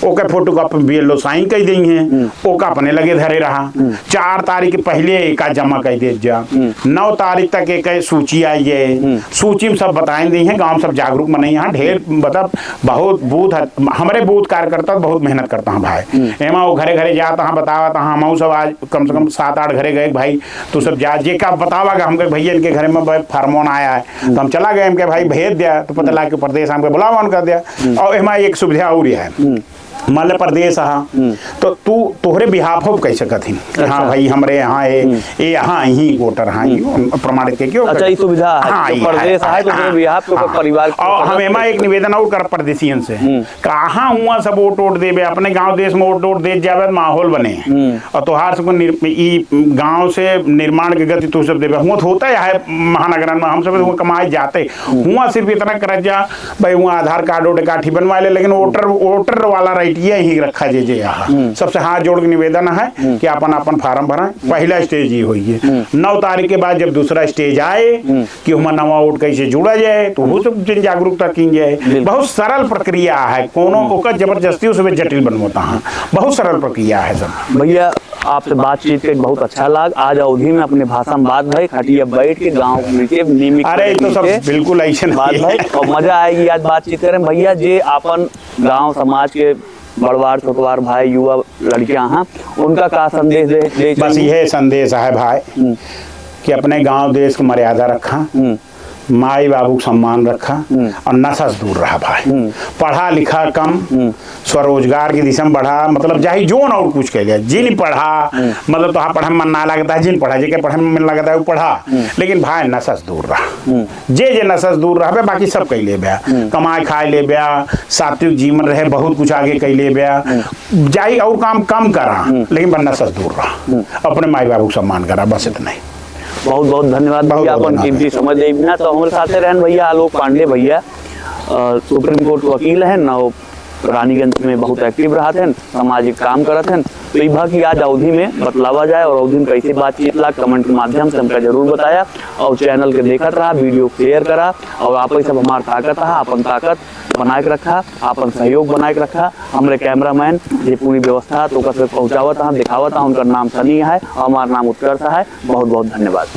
okay photo copy BLO sign कर देंगे ओका अपने लगे धरे रहा। 4 तारीख पहले एक जमा कर दे जा 9 तारीख तक एक सूची आई है, सूची में सब बताए दी है। गांव सब जागरूक मनाई यहाँ ढेर मतलब बहुत बूथ हमारे बूथ कार्यकर्ता बहुत मेहनत करता हूँ भाई। एमा वो घरे घरे जाता हाँ बतावा हम सब आज कम से कम 7-8 घरे गए भाई तू सब जा जे का बतावा हमके भैया इनके घरे में फार्मोन आया है तो हम चला गए हमके भाई भेज दिया तो पता लगा कि प्रदेश हमके बुलावा कर दिया। और एमा एक सुविधा और है मध्य प्रदेश तो तू तोहरे बिहाफ हो कह सकत ही हाँ भाई हमरे यहाँ ये यहाँ ही वोटर हाँ प्रमाणित के क्यों अच्छा सुविधा है प्रदेश है तो बिहाफ को परिवार और हम एमा एक निवेदन और कर परदेशियन से कहाँ हुआ सब वोट देवे अपने गांव देश में वोट दे जावे माहौल बने और तोहार सबको गांव से निर्माण के गति तू सब देवे हुआ होता है महानगर में हम सब कमाए जाते हुआ सिर्फ इतना कर जा भाई हुआ आधार कार्ड वोटर काठी बनवा ले लेकिन वोटर वाला राइट ये ही रखा जे यहाँ सबसे हाथ जोड़ के निवेदन है कि अपन अपन फार्म भराएं। पहला स्टेज ये हुई है 9 तारीख के बाद जब दूसरा स्टेज आए कि हम नवा वोट कैसे जुड़ा जाए तो वो सब जन जागरूकता की जाए। बहुत सरल प्रक्रिया है कोनो का जबरदस्ती उसमें जटिल बनवाता है, बहुत सरल प्रक्रिया है सब। भैया आपसे बातचीत करके बहुत अच्छा लगा। आज अवधि में अपने भाषा में बात भाई खटिया बैठ के गाँव अरे तो सब बिल्कुल ऐसे बात भाई और मजा आएगी आज बातचीत करें। भैया जे अपन गाँव समाज के बड़वार छोटवार भाई युवा लड़कियां हैं उनका का संदेश दे बस यह संदेश है भाई कि अपने गांव देश की मर्यादा रखा माई बाबू को सम्मान रखा और नशा से दूर रहा भाई। पढ़ा लिखा कम, स्वरोजगार की दिशा में बढ़ा, मतलब जाहि जोन और कुछ कह लिया। जिन पढ़ा मतलब तो पढ़ा में मन ना लगता है, जिन पढ़ा जे पढ़े में मन लगता है वो पढ़ा, लेकिन भाई नशा से दूर रहा। जे नशा से दूर रहा, बाकी सब कह ले ब्या, कमाए खाए ले ब्या, सात्विक जीवन रहे, बहुत कुछ आगे कह ले ब्या, जाहि और काम कम करा, लेकिन बस नशा से दूर रहा, अपने माई बाबू को सम्मान करा, बस इतना ही। बहुत बहुत धन्यवाद भैया, अपन कीमती समझ दे बिना। तो हमारे साथ रहन भैया आलोक पांडे भैया, सुप्रीम कोर्ट वकील हैं ना, वो रानीगंज में बहुत एक्टिव रहते हैं, सामाजिक काम करते हैं। तो इभा की आज अवधि में बतलावा जाए और अवधि में कैसे बातचीत ला, कमेंट के माध्यम से हमका जरूर बताया। और चैनल के देखत रहा, वीडियो शेयर करा, और आप सब हमार ताकत रहा, अपन ताकत बनाए के रखा, अपन सहयोग बनाए के रखा। हमारे कैमरामैन ये पूरी व्यवस्था तो पहुंचावत दिखावत, उनका नाम सनी है और हमारा नाम उत्कर्ष है। बहुत बहुत धन्यवाद।